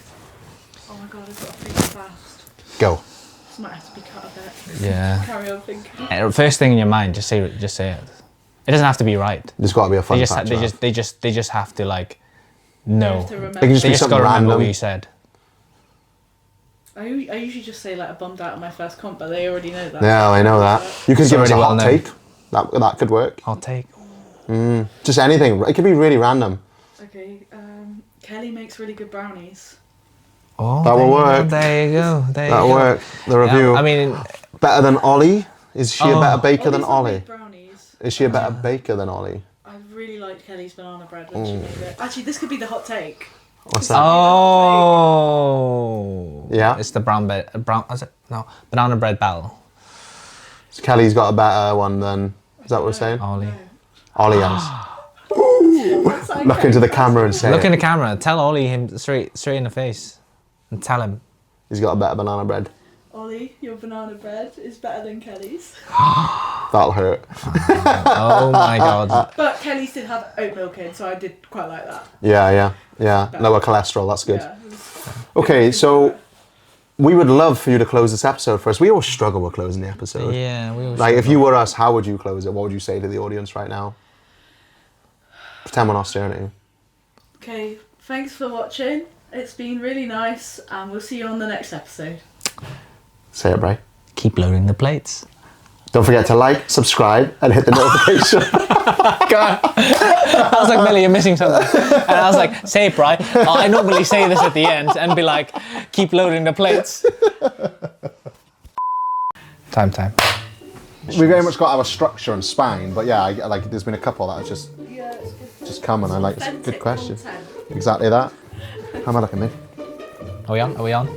Oh my god, I've got to think fast. Go. This might have to be cut a bit. Yeah. Carry on thinking. First thing in your mind, just say it. It doesn't have to be right. There's got to be a fun fact. They just have to know. It can just be something remember random. what you said. I usually just say I bombed out of my first comp, but they already know that. Yeah, I know that. You could give us a hot take. That could work. Hot take. Just anything. It could be really random. Okay. Kelly makes really good brownies. Oh, that will work. There you go. That'll work. The review. I mean, better than Ollie? Is she a better baker than Ollie? Brownies. Is she a better baker than Ollie? I really liked Kelly's banana bread when she made it. Actually, this could be the hot take. What's that? Oh. Yeah. It's the banana bread battle. So Kelly's got a better one than, is that what we're saying? Ollie. Ollie has. Look into the camera and say Look in it. the camera. Tell Ollie him straight in the face, and tell him. He's got a better banana bread. Ollie, your banana bread is better than Kelly's. That'll hurt. Oh my god. But Kelly's did have oat milk in, so I did quite like that. Yeah. Lower cholesterol, that's good. Yeah, Okay, so we would love for you to close this episode for us. We always struggle with closing the episode. Yeah, we always Like, if you were us, how would you close it? What would you say to the audience right now? Pretend we're not staring at you. Okay, thanks for watching. It's been really nice, and we'll see you on the next episode. Say it, Bray. keep loading the plates. Don't forget to like, subscribe, and hit the notification. God. I was like, Millie, you're missing something. And I was like, say it, Bri. I normally say this at the end and be like, keep loading the plates. Time. We very much got our structure and spine, but yeah, like there's been a couple that have just come, and I like, it's a good question. Exactly that. How am I looking, mate? Are we on?